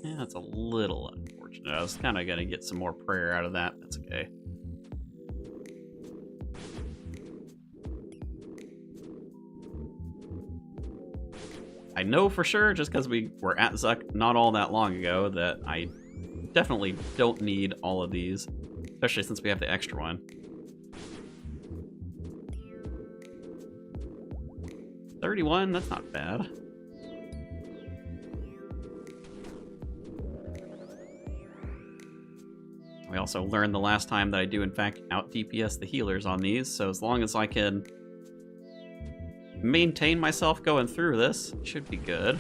Yeah, that's a little unfortunate. I was kind of going to get some more prayer out of that. That's okay. I know for sure, just because we were at Zuck not all that long ago, that I definitely don't need all of these. especially since we have the extra one. $31, that's not bad. We also learned the last time that I do, in fact, out DPS the healers on these, so as long as I can maintain myself going through this, it should be good.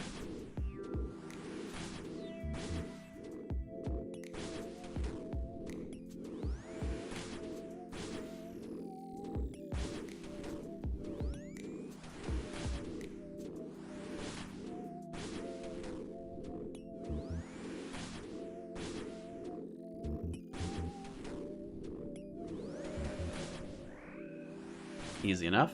Easy enough.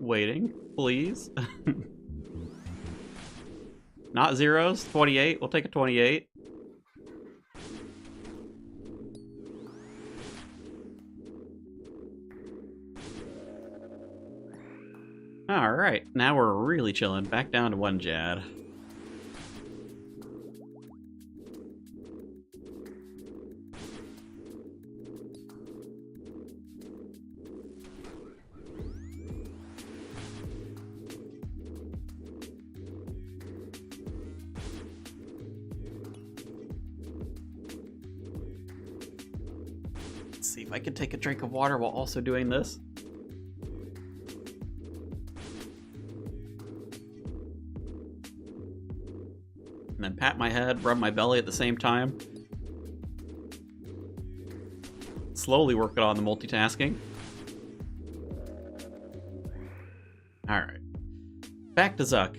Waiting, please. Not zeros, 28. We'll take a 28. Alright, now we're really chilling. Back down to 1 Jad. Let's see if I can take a drink of water while also doing this. And then pat my head, rub my belly at the same time. Slowly working on the multitasking. Alright. Back to Zuck.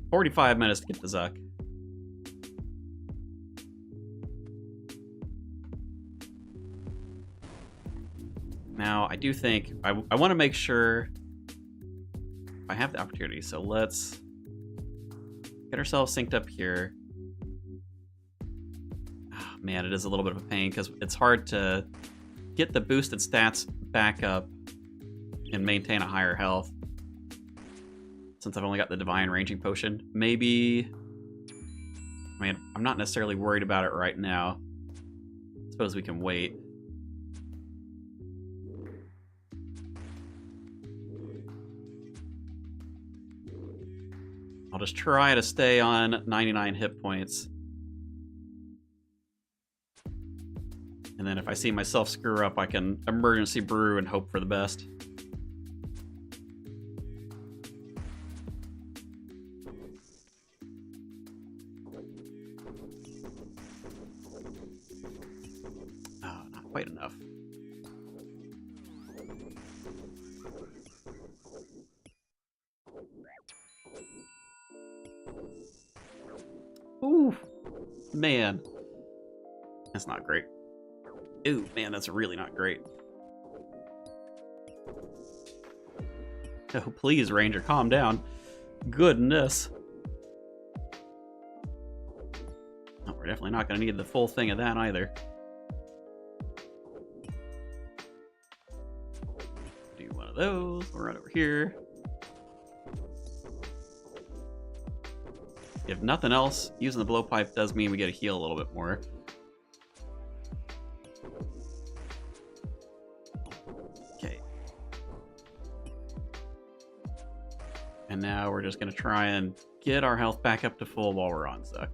45 minutes to get to Zuck. Now, I do think I want to make sure I have the opportunity, so let's get ourselves synced up here. Oh, man, it is a little bit of a pain because it's hard to get the boosted stats back up and maintain a higher health. Since I've only got the Divine Ranging Potion. Maybe... I mean, I'm not necessarily worried about it right now. I suppose we can wait. I'll just try to stay on 99 hit points. And then if I see myself screw up, I can emergency brew and hope for the best. Oh, not quite enough. Ooh, man. That's not great. Ooh, man, that's really not great. Oh, please, Ranger, calm down. Goodness. Oh, we're definitely not going to need the full thing of that either. Do one of those. We'll run over here. If nothing else, using the blowpipe does mean we get to heal a little bit more. Okay. And now we're just going to try and get our health back up to full while we're on Zuck.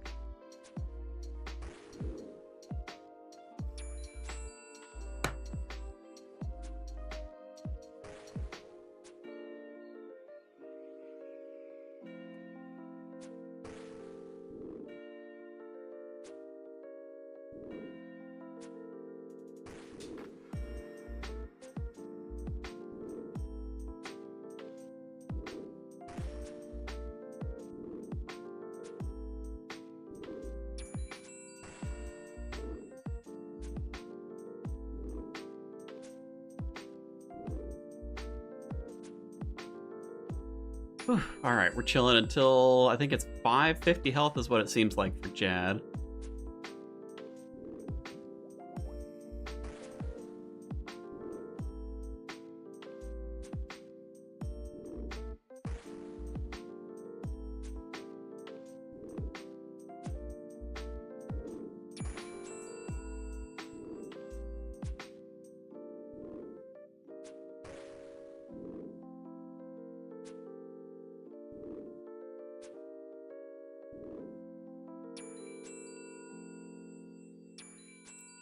Whew. All right, we're chilling until I think it's 550 health is what it seems like for Jad.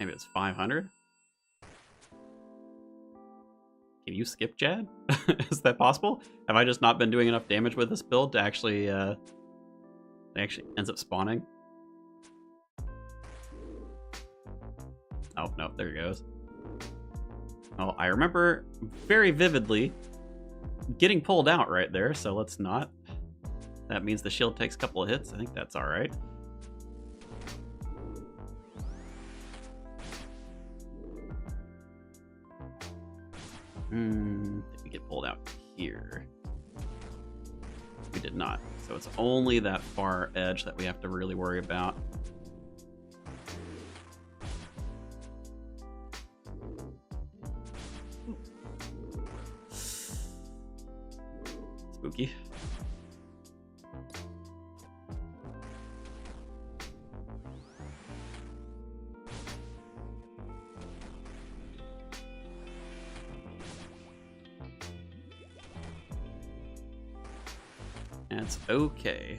Maybe it's 500. Can you skip Jad? Is that possible? Have I just not been doing enough damage with this build to actually, it actually ends up spawning? Oh, no, there he goes. Oh, I remember very vividly getting pulled out right there, so let's not. That means the shield takes a couple of hits. I think that's all right. Did we get pulled out here? We did not. So it's only that far edge that we have to really worry about. Spooky. That's okay.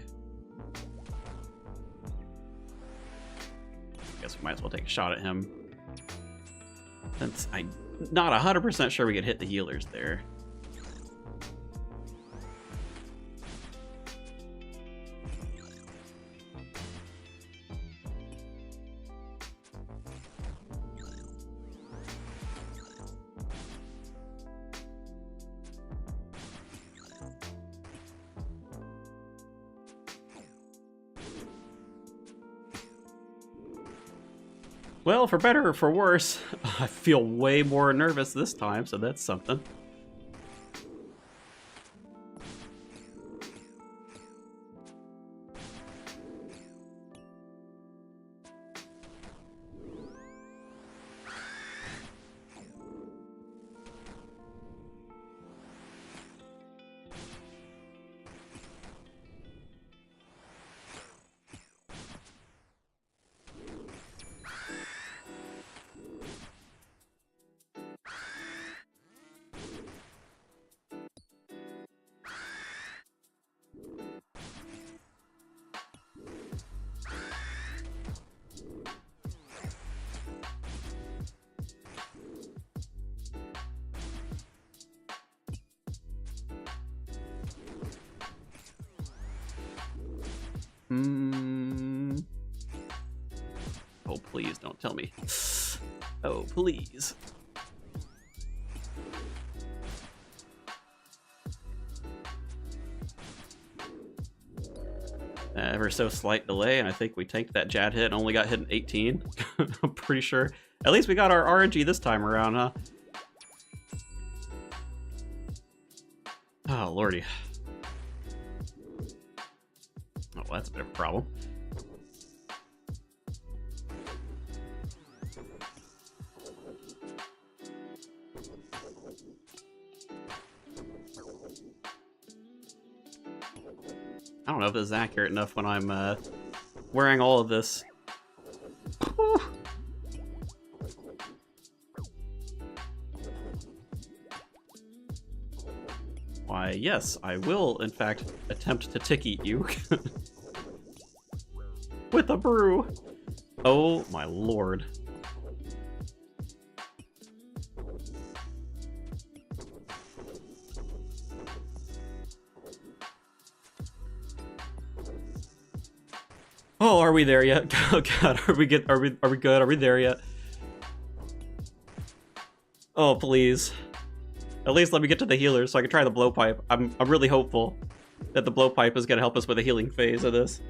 I guess we might as well take a shot at him. Since I'm not 100% sure we could hit the healers there. Well, for better or for worse, I feel way more nervous this time, so that's something. Oh, please don't tell me. Oh, please. Ever so slight delay, and I think we tanked that Jad hit and only got hit in 18. I'm pretty sure. At least we got our RNG this time around, huh? Oh, lordy. Oh, well, that's a bit of a problem. I don't know if this is accurate enough when I'm wearing all of this. Whew. Why, yes, I will, in fact, attempt to tick eat you. With a brew. Oh, my lord. Oh, are we there yet? Oh god, are we good? Are we good? Are we there yet? Oh, please. At least let me get to the healers so I can try the blowpipe. I'm really hopeful that the blowpipe is gonna help us with the healing phase of this.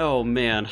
Oh man.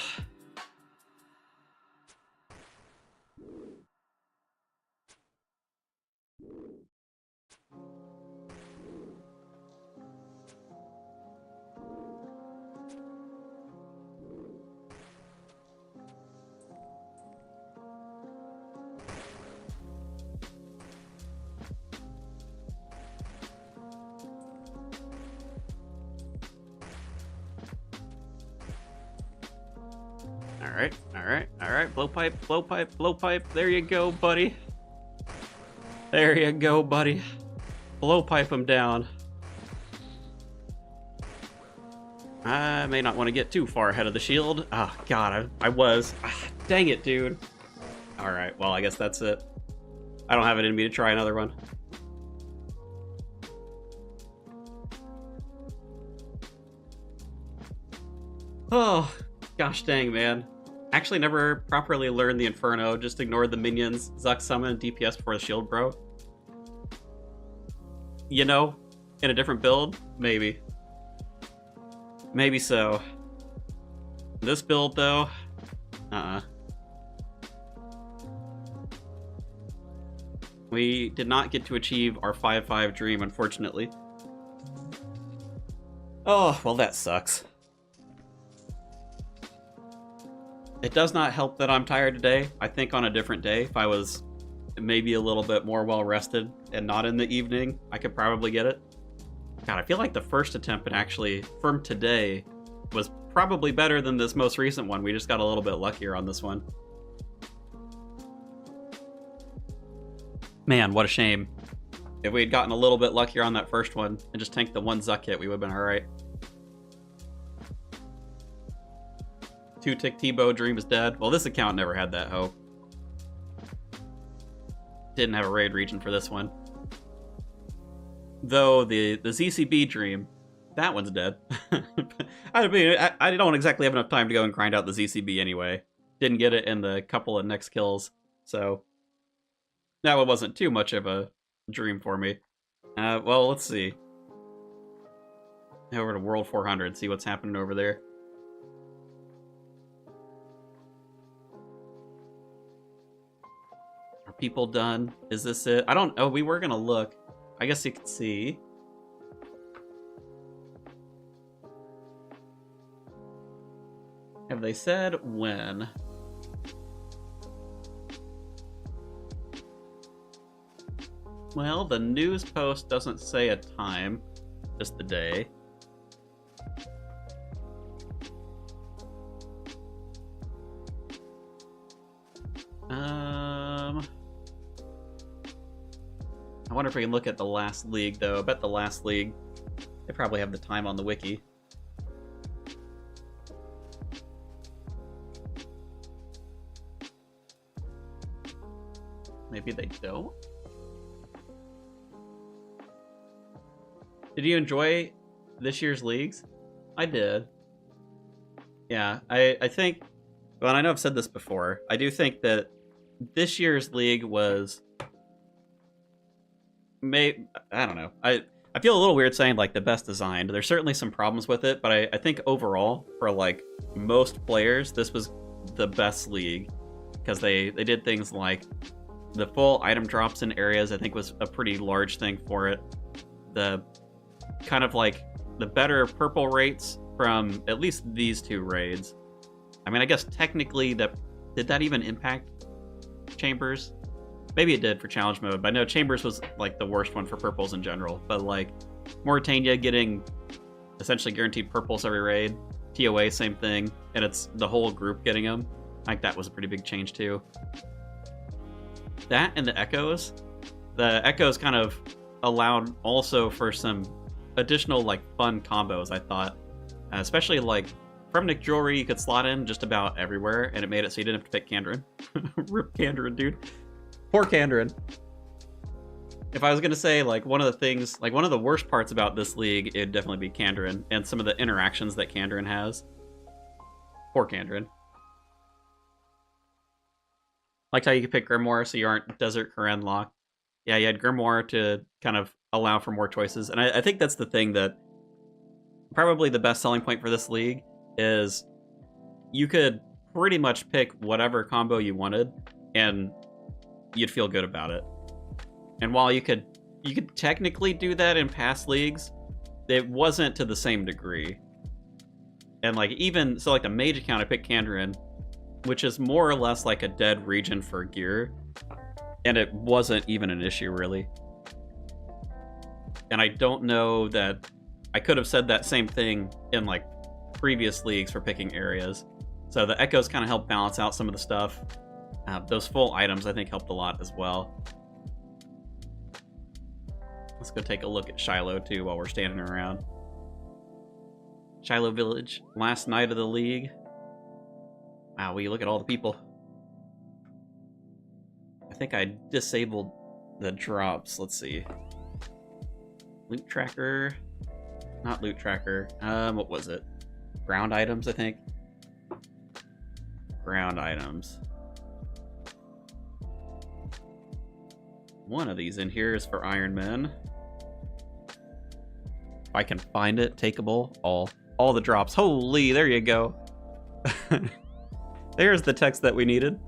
Alright, alright, alright. Blow pipe, blow pipe, blow pipe. There you go, buddy. There you go, buddy. Blow pipe him down. I may not want to get too far ahead of the shield. Oh, God, I was. Dang it, dude. Alright, well, I guess that's it. I don't have it in me to try another one. Oh, gosh dang, man. Actually never properly learned the Inferno, just ignored the minions, Zuck summon, DPS before the shield, bro. You know, in a different build? Maybe. Maybe so. This build, though, we did not get to achieve our 5-5 dream, unfortunately. Oh, well, that sucks. It does not help that I'm tired today. I think on a different day, if I was maybe a little bit more well-rested and not in the evening, I could probably get it. God, I feel like the first attempt actually from today was probably better than this most recent one. We just got a little bit luckier on this one. Man, what a shame. If we had gotten a little bit luckier on that first one and just tanked the one Zuck hit, we would have been alright. 2-tick T-bow dream is dead. Well, this account never had that hope. Didn't have a raid region for this one. Though the ZCB dream, that one's dead. I mean, I don't exactly have enough time to go and grind out the ZCB anyway. Didn't get it in the couple of next kills, so that one wasn't too much of a dream for me. Well, let's see. Head over to World 400, see what's happening over there. Are people done? Is this it? I don't know. We were gonna look. I guess you could see. Have they said when? Well, the news post doesn't say a time, just the day. I wonder if we can look at the last league, though. I bet the last league, they probably have the time on the wiki. Maybe they don't? Did you enjoy this year's leagues? I did. Yeah, I think, well, I know I've said this before, I do think that this year's league was, I don't know, I feel a little weird saying, like, the best designed. There's certainly some problems with it, but I think overall, for, like, most players, this was the best league, because they did things like the full item drops in areas, I think was a pretty large thing for it. The kind of like the better purple rates from at least these two raids. I mean, I guess technically did that even impact Chambers? Maybe it did for challenge mode, but I know Chambers was like the worst one for purples in general. But like Mauritania getting essentially guaranteed purples every raid, TOA same thing, and it's the whole group getting them. I think that was a pretty big change too. That and the echoes. The echoes kind of allowed also for some additional like fun combos, I thought. Especially like from Nick Jewelry, you could slot in just about everywhere, and it made it so you didn't have to pick Kandrin. Rip Kandrin, dude. Poor Kandrin. If I was gonna say like one of the things, like one of the worst parts about this league, it'd definitely be Kandrin and some of the interactions that Kandrin has. Poor Kandrin. Liked how you could pick Grimoire so you aren't Desert Karen locked. Yeah, you had Grimoire to kind of allow for more choices. And I think that's the thing that probably the best selling point for this league is you could pretty much pick whatever combo you wanted and you'd feel good about it. And while you could technically do that in past leagues, it wasn't to the same degree. And like even so, like the mage account, I picked Kandrin, which is more or less like a dead region for gear, and it wasn't even an issue really. And I don't know that I could have said that same thing in like previous leagues for picking areas. So the echoes kind of help balance out some of the stuff. Those full items, I think, helped a lot as well. Let's go take a look at Shiloh, too, while we're standing around. Shiloh Village, last night of the league. Wow, will you look at all the people? I think I disabled the drops. Let's see. Loot tracker. Not loot tracker. What was it? Ground items, I think. Ground items. One of these in here is for Iron Men. If I can find it, takeable. All the drops. Holy, there you go. There's the text that we needed.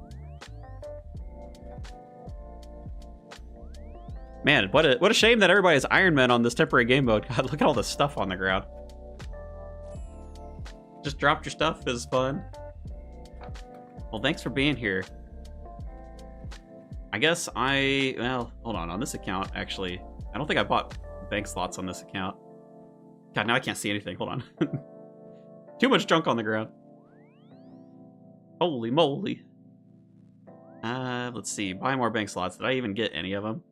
Man, what a shame that everybody is Iron Man on this temporary game mode. God, look at all the stuff on the ground. Just dropped your stuff. It was fun. Well, thanks for being here. I guess well, hold on this account, actually. I don't think I bought bank slots on this account. God, now I can't see anything. Hold on. Too much junk on the ground. Holy moly. Let's see. Buy more bank slots. Did I even get any of them?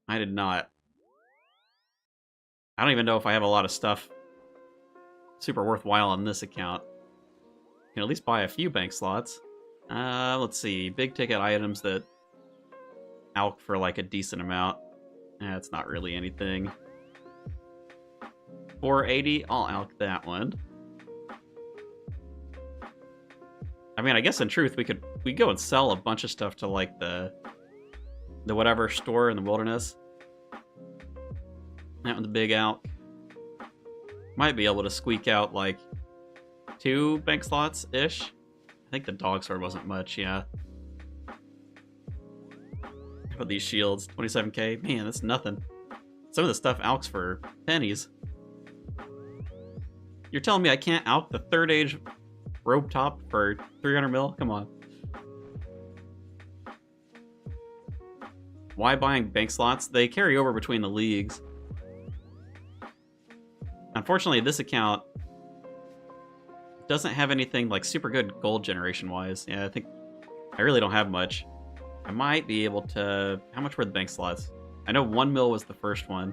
I did not. I don't even know if I have a lot of stuff super worthwhile on this account. Can at least buy a few bank slots. Let's see. Big ticket items that alch for like a decent amount. It's not really anything. 480. I'll alch that one. I mean, I guess in truth we go and sell a bunch of stuff to like the whatever store in the wilderness. That one's a big alch. Might be able to squeak out like 2 bank slots ish. I think the dog sword wasn't much, yeah. How about these shields? 27k? Man, that's nothing. Some of the stuff alchs for pennies. You're telling me I can't alch the 3rd age robe top for 300 mil? Come on. Why buying bank slots? They carry over between the leagues. Unfortunately, this account doesn't have anything like super good gold generation wise. Yeah, I think I really don't have much. I might be able to... How much were the bank slots? I know 1 mil was the first one.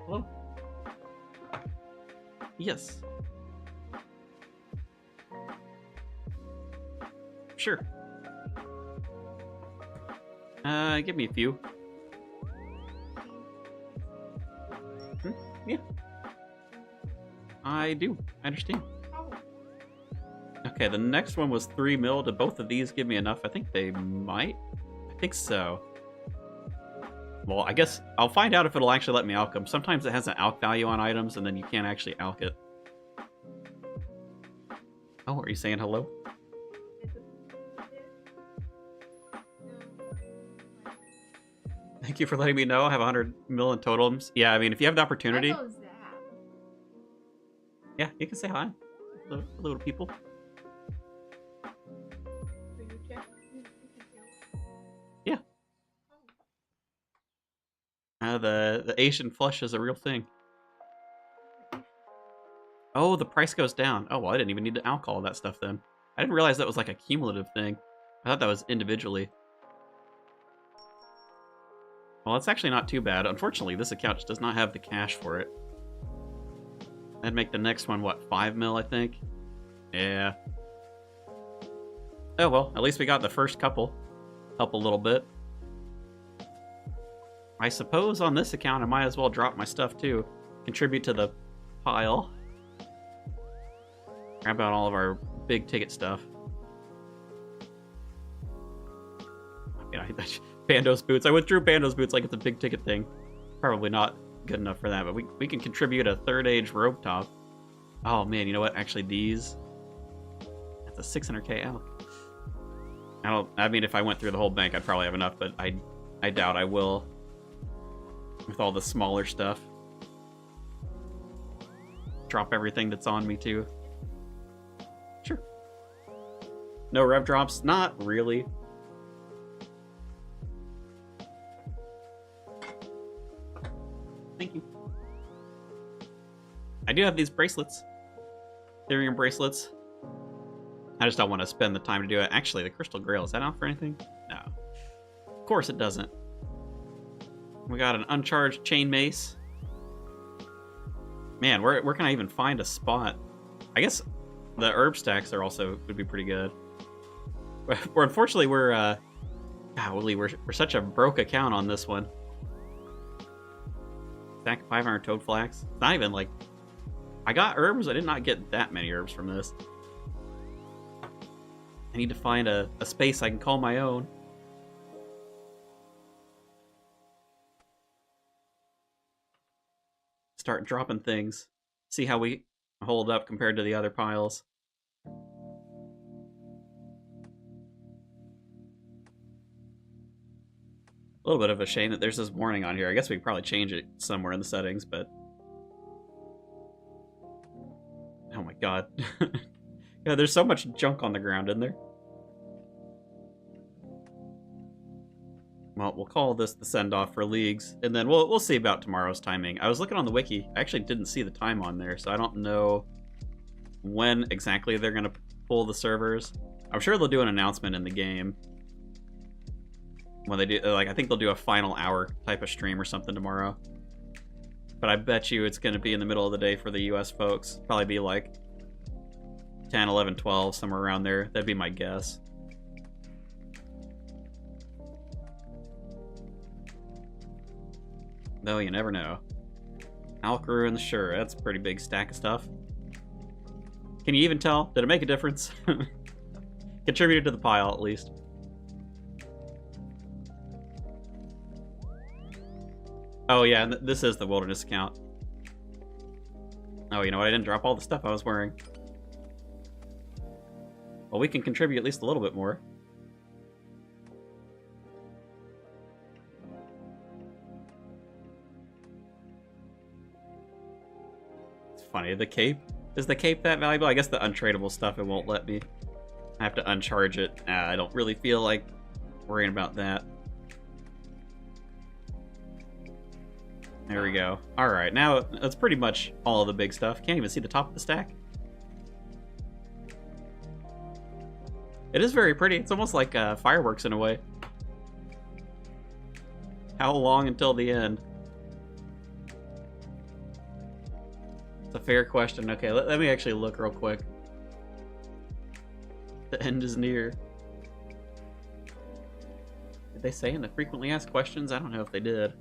Hello? Yes. Sure. Give me a few. Yeah. I do. I understand. Okay, the next one was 3 mil. Did both of these give me enough? I think they might. I think so. Well, I guess I'll find out if it'll actually let me alch them. Sometimes it has an alch value on items, and then you can't actually alch it. Oh, are you saying hello? Thank you for letting me know. I have 100 mil in totals. Yeah, I mean, if you have the opportunity... Yeah, you can say hi. Hello to people. Yeah. The Asian flush is a real thing. Oh, the price goes down. Oh, well, I didn't even need to alch all that stuff then. I didn't realize that was like a cumulative thing. I thought that was individually. Well, it's actually not too bad. Unfortunately, this account just does not have the cash for it. That'd make the next one, what, 5 mil, I think? Yeah. Oh, well, at least we got the first couple. Help a little bit. I suppose on this account, I might as well drop my stuff, too. Contribute to the pile. Grab out all of our big ticket stuff. Yeah, Bando's boots. I withdrew Bando's boots like it's a big ticket thing. Probably not good enough for that, but we can contribute a 3rd age robe top. Oh man, you know what? Actually, these... That's a 600k alch. I mean, if I went through the whole bank, I'd probably have enough, but I doubt I will. With all the smaller stuff. Drop everything that's on me, too. Sure. No rev drops? Not really. Thank you. I do have these bracelets. Ethereum bracelets. I just don't want to spend the time to do it. Actually, the Crystal Grail, is that out for anything? No. Of course it doesn't. We got an uncharged chain mace. Man, where can I even find a spot? I guess the herb stacks are also would be pretty good. Unfortunately, we're such a broke account on this one. Stack 500 toad flax. It's not even like I got herbs. I did not get that many herbs from this. I need to find a space I can call my own. Start dropping things. See how we hold up compared to the other piles. A little bit of a shame that there's this warning on here. I guess we could probably change it somewhere in the settings, but... Oh my god. Yeah, there's so much junk on the ground, isn't there? Well, we'll call this the send-off for leagues, and then we'll see about tomorrow's timing. I was looking on the wiki. I actually didn't see the time on there, so I don't know when exactly they're going to pull the servers. I'm sure they'll do an announcement in the game. When they do, like, I think they'll do a final hour type of stream or something tomorrow. But I bet you it's going to be in the middle of the day for the US folks. Probably be like 10, 11, 12, somewhere around there. That'd be my guess. Though you never know. Alcaruin, sure, that's a pretty big stack of stuff. Can you even tell? Did it make a difference? Contributed to the pile, at least. Oh yeah, this is the wilderness account. Oh, you know what? I didn't drop all the stuff I was wearing. Well, we can contribute at least a little bit more. It's funny, the cape? Is the cape that valuable? I guess the untradeable stuff, it won't let me. I have to uncharge it. I don't really feel like worrying about that. There we go. Alright, now that's pretty much all of the big stuff. Can't even see the top of the stack. It is very pretty. It's almost like fireworks in a way. How long until the end? It's a fair question. Okay, let me actually look real quick. The end is near. Did they say in the frequently asked questions? I don't know if they did.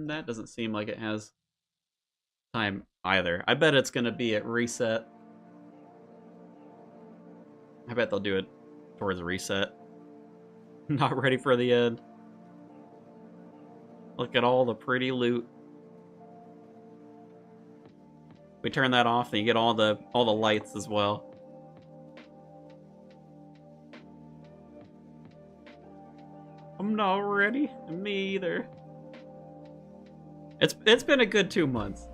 That doesn't seem like it has time either. I bet it's going to be at reset. I bet they'll do it towards reset. Not ready for the end. Look at all the pretty loot. We turn that off, and you get all the lights as well. I'm not ready. Me either. It's been a good 2 months.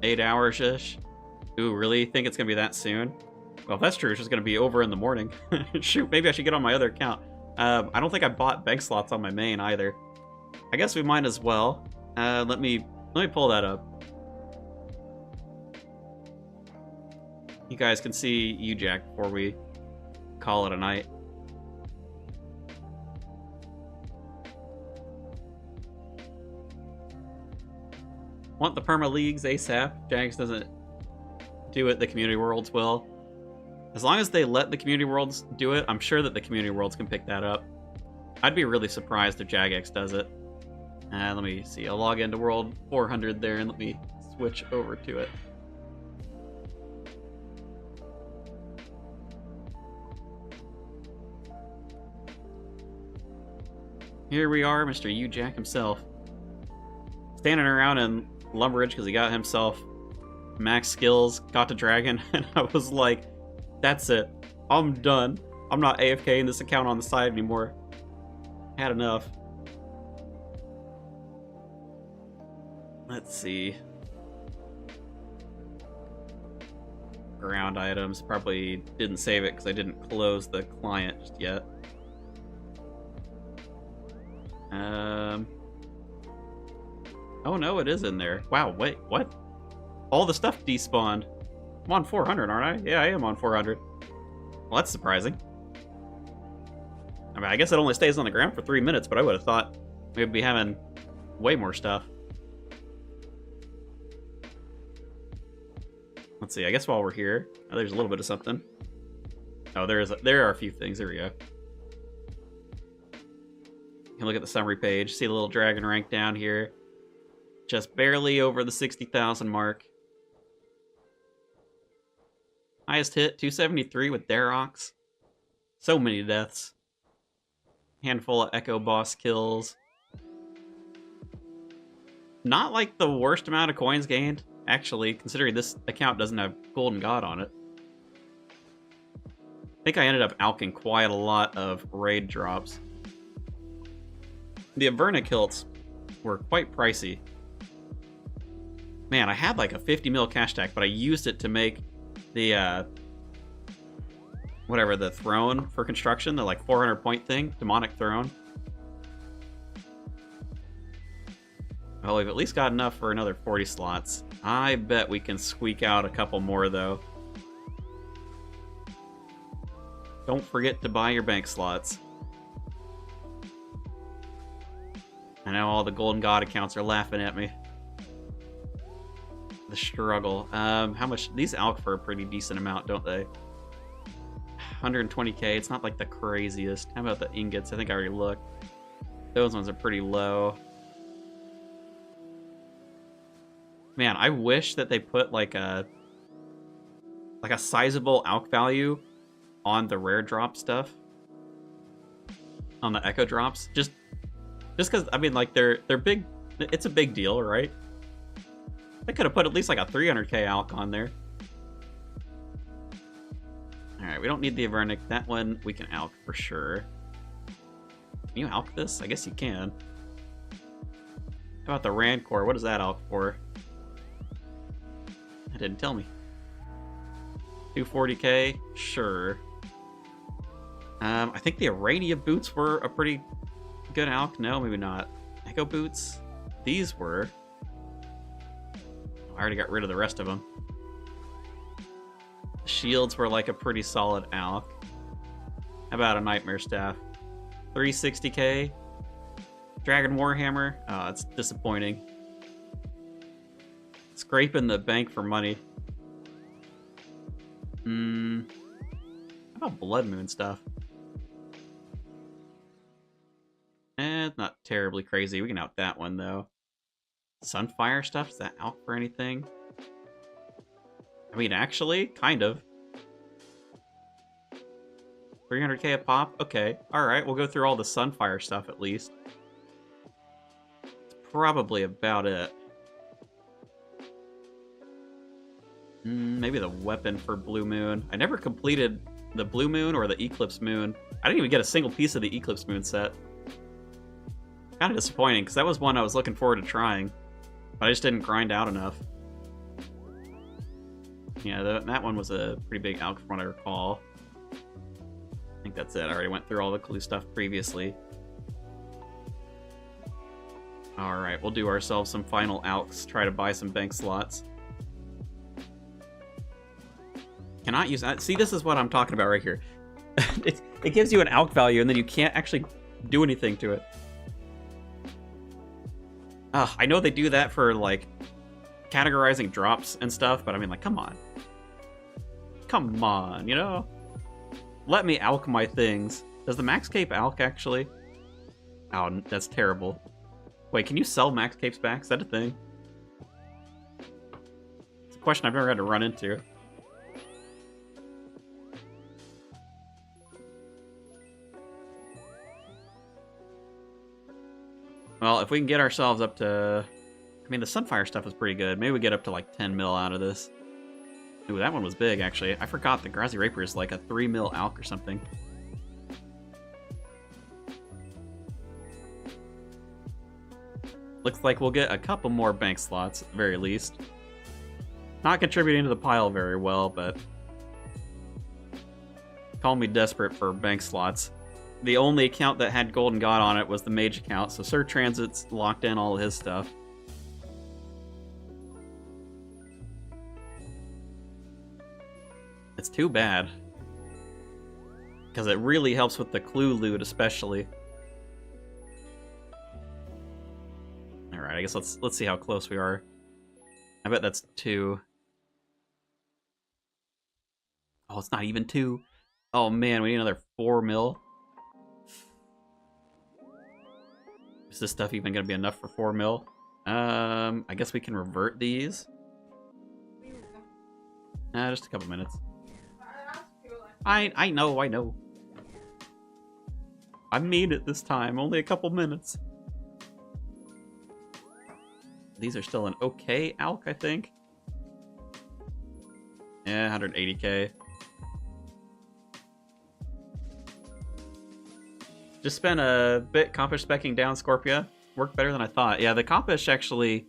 Eight hours-ish. Ooh, really? Think it's gonna be that soon? Well, if that's true, it's just gonna be over in the morning. Shoot, maybe I should get on my other account. I don't think I bought bank slots on my main either. I guess we might as well. Let me pull that up. You guys can see UJack before we call it a night. Want the perma leagues ASAP. Jags doesn't do it, the community worlds will. As long as they let the community worlds do it, I'm sure that the community worlds can pick that up. I'd be really surprised if Jagex does it. Let me see, I'll log into World 400 there and let me switch over to it. Here we are, Mr. UJack himself. Standing around in Lumberage because he got himself max skills, got to dragon, and I was like, That's it. I'm done. I'm not AFK in this account on the side anymore. Had enough. Let's see. Ground items. Probably didn't save it because I didn't close the client just yet. Oh no, it is in there. Wow, wait, what? All the stuff despawned. I'm on 400, aren't I? Yeah, I am on 400. Well, that's surprising. I mean, I guess it only stays on the ground for 3 minutes, but I would have thought we'd be having way more stuff. Let's see, I guess while we're here, oh, there's a little bit of something. Oh, there are a few things. There we go. You can look at the summary page, see the little dragon rank down here. Just barely over the 60,000 mark. Highest hit, 273 with Darox. So many deaths. Handful of Echo Boss kills. Not like the worst amount of coins gained, actually, considering this account doesn't have Golden God on it. I think I ended up alching quite a lot of raid drops. The Inferno kilts were quite pricey. Man, I had like a 50 mil cash stack, but I used it to make the, whatever, the throne for construction, the like 400 point thing, demonic throne. Well, we've at least got enough for another 40 slots. I bet we can squeak out a couple more, though. Don't forget to buy your bank slots. I know all the Golden God accounts are laughing at me. The struggle. How much? These alch for a pretty decent amount, don't they? 120k. It's not like the craziest. How about the ingots? I think I already looked. Those ones are pretty low. Man, I wish that they put like a sizable alch value on the rare drop stuff. On the echo drops. Just because, I mean, like, they're big. It's a big deal, right? They could have put at least like a 300k alch on there. Alright, we don't need the Avernic. That one we can alch for sure. Can you alch this? I guess you can. How about the Rancor? What does that alch for? That didn't tell me. 240k? Sure. I think the Arania boots were a pretty good alch. No, maybe not. Echo boots? These were. I already got rid of the rest of them. The shields were like a pretty solid alch. How about a Nightmare Staff? 360k? Dragon Warhammer? Oh, it's disappointing. Scraping the bank for money. How about Blood Moon stuff? It's not terribly crazy. We can out that one, though. Sunfire stuff? Is that out for anything? I mean, actually, kind of. 300k a pop? Okay. Alright, we'll go through all the Sunfire stuff at least. It's probably about it. Maybe the weapon for Blue Moon. I never completed the Blue Moon or the Eclipse Moon. I didn't even get a single piece of the Eclipse Moon set. Kind of disappointing, because that was one I was looking forward to trying. But I just didn't grind out enough. Yeah, that one was a pretty big alch from what I recall. I think that's it. I already went through all the clue stuff previously. Alright, we'll do ourselves some final alchs. Try to buy some bank slots. Cannot use that. See, this is what I'm talking about right here. It gives you an alch value, and then you can't actually do anything to it. I know they do that for, like, categorizing drops and stuff, but I mean, like, come on. Come on, you know? Let me alch my things. Does the Max Cape alch, actually? Oh, that's terrible. Wait, can you sell Max Capes back? Is that a thing? It's a question I've never had to run into. Well, if we can get ourselves up to... I mean, the Sunfire stuff is pretty good. Maybe we get up to like 10 mil out of this. Ooh, that one was big, actually. I forgot the Grassy Rapier is like a 3 mil alk or something. Looks like we'll get a couple more bank slots, at the very least. Not contributing to the pile very well, but... Call me desperate for bank slots. The only account that had Golden God on it was the Mage account, so Sir Transit's locked in all of his stuff. It's too bad. Because it really helps with the clue loot, especially. Alright, I guess let's see how close we are. I bet that's 2. Oh, it's not even 2. Oh man, we need another 4 mil. Is this stuff even gonna be enough for 4 mil? I guess we can revert these. Just a couple minutes. I know. I mean it this time, only a couple minutes. These are still an okay alk, I think. Yeah, 180k. Just spent a bit Compish specking down Scorpia. Worked better than I thought. Yeah, the Compish actually...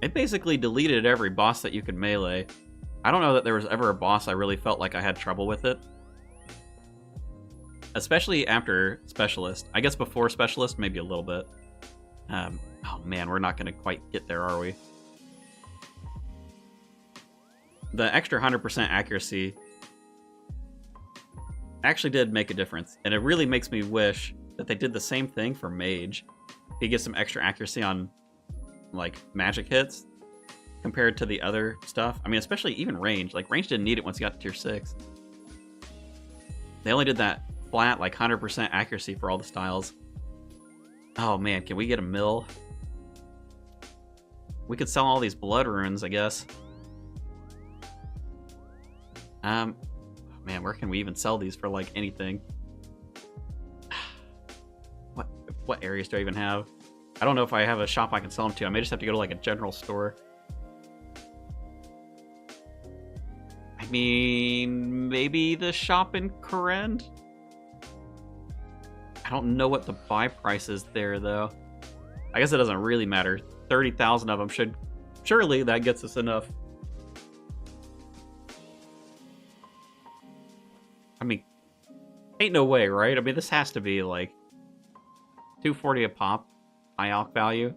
It basically deleted every boss that you could melee. I don't know that there was ever a boss I really felt like I had trouble with it. Especially after Specialist. I guess before Specialist, maybe a little bit. Oh man, we're not going to quite get there, are we? The extra 100% accuracy actually did make a difference, and it really makes me wish that they did the same thing for Mage. He gets some extra accuracy on, like, magic hits compared to the other stuff. I mean, especially even range. Like, range didn't need it once he got to tier 6. They only did that flat, like, 100% accuracy for all the styles. Oh man, can we get a mill? We could sell all these blood runes, I guess. Man, where can we even sell these for, like, anything? What areas do I even have? I don't know if I have a shop I can sell them to. I may just have to go to, like, a general store. I mean, maybe the shop in Kourend? I don't know what the buy price is there, though. I guess it doesn't really matter. 30,000 of them should... Surely that gets us enough. I mean, ain't no way, right? I mean, this has to be, like, 240 a pop. High alk value.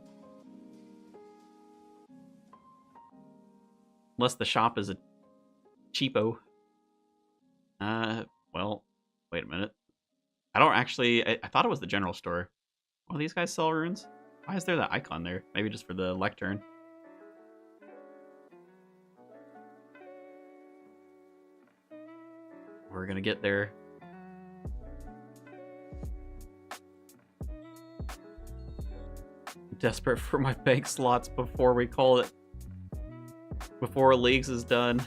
Unless the shop is a cheapo. Well, wait a minute. I don't actually... I thought it was the general store. Oh, these guys sell runes? Why is there that icon there? Maybe just for the lectern. We're gonna get there. Desperate for my bank slots before we call it. Before Leagues is done.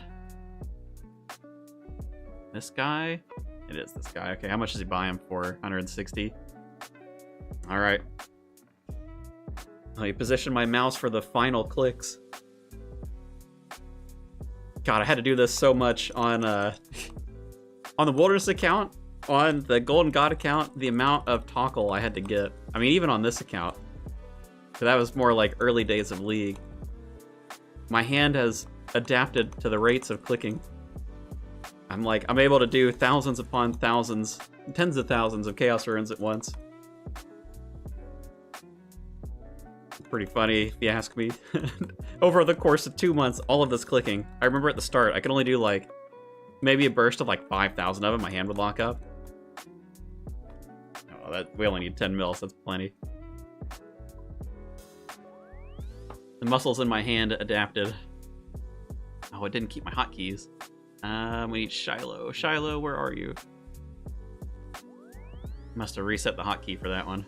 This guy? It is this guy. Okay, how much does he buy him for? 160. Alright. Let me position my mouse for the final clicks. God, I had to do this so much on the Wilderness account, on the Golden God account, the amount of toggle I had to get. I mean, even on this account. So that was more like early days of League. My hand has adapted to the rates of clicking. I'm able to do thousands upon thousands, tens of thousands of Chaos Runes at once. Pretty funny, if you ask me. Over the course of 2 months, all of this clicking. I remember at the start, I could only do like, maybe a burst of like 5,000 of them, my hand would lock up. Oh, we only need 10 mils, that's plenty. The muscles in my hand adapted. Oh, it didn't keep my hotkeys. We need Shiloh. Shiloh, where are you? Must have reset the hotkey for that one.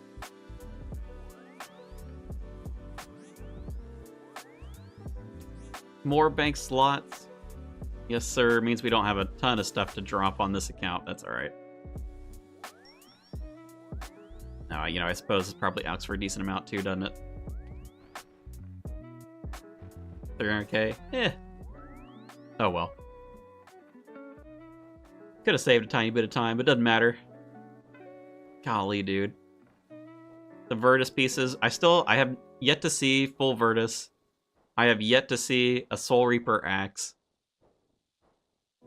More bank slots. Yes, sir. Means we don't have a ton of stuff to drop on this account. That's alright. You know, I suppose it's probably out for a decent amount too, doesn't it? 300k? Eh. Oh well. Could have saved a tiny bit of time, but doesn't matter. Golly, dude. The Virtus pieces, I have yet to see full Virtus. I have yet to see a Soul Reaper axe.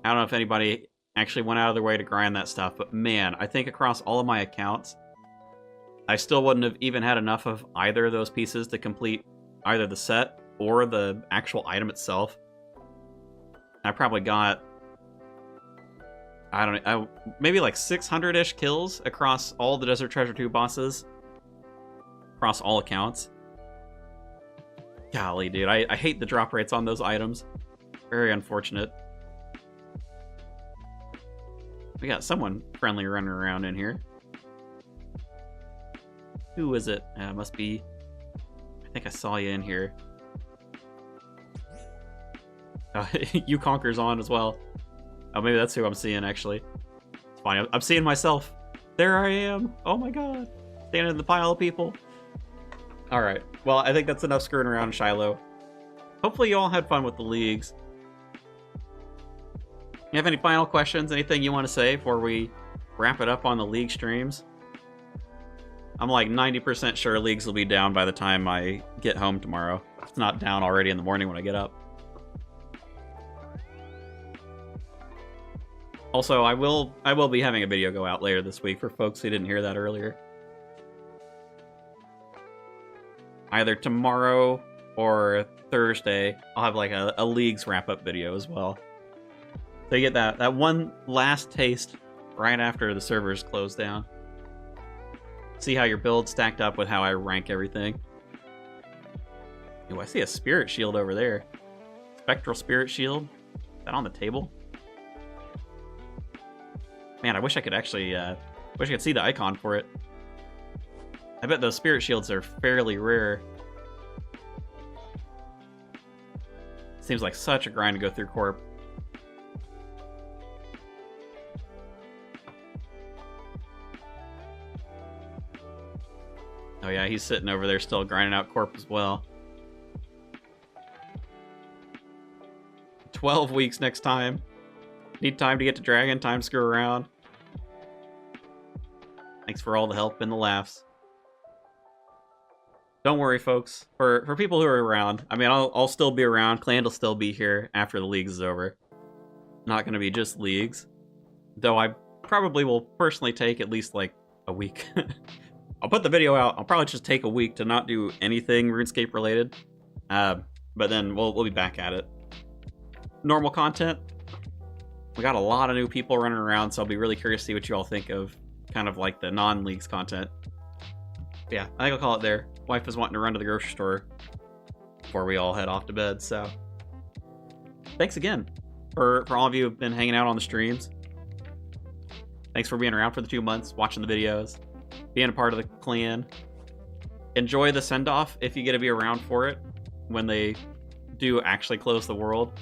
I don't know if anybody actually went out of their way to grind that stuff, but man, I think across all of my accounts, I still wouldn't have even had enough of either of those pieces to complete either the set or the actual item itself. I probably got, I don't know, maybe like 600-ish kills across all the Desert Treasure 2 bosses. Across all accounts. Golly, dude, I hate the drop rates on those items. Very unfortunate. We got someone friendly running around in here. Who is it? Must be... I think I saw you in here. You Conquer's on as well. Oh, maybe that's who I'm seeing, actually. It's fine. I'm seeing myself. There I am. Oh my god. Standing in the pile of people. Alright. Well, I think that's enough screwing around Shiloh. Hopefully you all had fun with the leagues. You have any final questions? Anything you want to say before we wrap it up on the league streams? I'm like 90% sure leagues will be down by the time I get home tomorrow. If it's not down already in the morning when I get up. Also, I will be having a video go out later this week for folks who didn't hear that earlier. Either tomorrow or Thursday, I'll have like a leagues wrap-up video as well. So you get that one last taste right after the servers close down. See how your build stacked up with how I rank everything. Ooh, I see a spirit shield over there. Spectral spirit shield. Is that on the table? Man, I wish I could actually, wish I could see the icon for it. I bet those spirit shields are fairly rare. Seems like such a grind to go through Corp. Oh yeah, he's sitting over there still grinding out Corp as well. 12 weeks next time. Need time to get to Dragon, time to screw around. Thanks for all the help and the laughs. Don't worry, folks. For people who are around, I mean, I'll still be around. Clan will still be here after the leagues is over. Not going to be just leagues. Though I probably will personally take at least, like, a week. I'll put the video out. I'll probably just take a week to not do anything RuneScape related. But then we'll be back at it. Normal content. We got a lot of new people running around, so I'll be really curious to see what you all think of kind of like the non-leagues content. But yeah, I think I'll call it there. Wife is wanting to run to the grocery store before we all head off to bed, so thanks again for all of you who've been hanging out on the streams. Thanks for being around for the 2 months, watching the videos, being a part of the clan. Enjoy the send-off if you get to be around for it when they do actually close the world.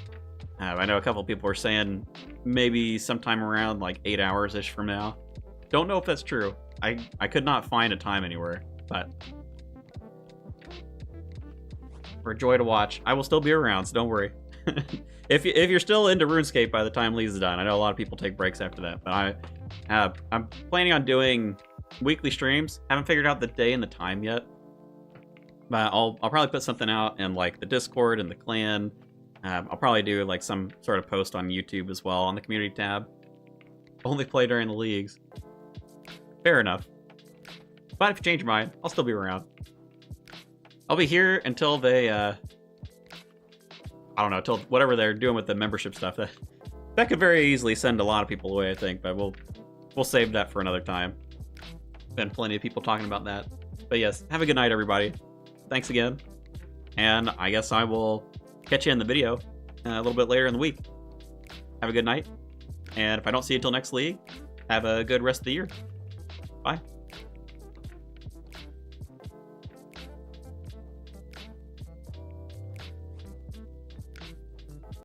I know a couple of people were saying maybe sometime around like 8 hours-ish from now. Don't know if that's true. I could not find a time anywhere, but for a joy to watch. I will still be around, so don't worry. If you're still into RuneScape by the time League's is done, I know a lot of people take breaks after that, but I'm planning on doing weekly streams. Haven't figured out the day and the time yet, but I'll probably put something out in like the Discord and the clan. I'll probably do like some sort of post on YouTube as well on the community tab. Only play during the leagues. Fair enough. But if you change your mind, I'll still be around. I'll be here until they, I don't know, until whatever they're doing with the membership stuff. That could very easily send a lot of people away, I think, but we'll save that for another time. Been plenty of people talking about that. But yes, have a good night, everybody. Thanks again. And I guess I will catch you in the video a little bit later in the week. Have a good night. And if I don't see you until next league, have a good rest of the year. Bye.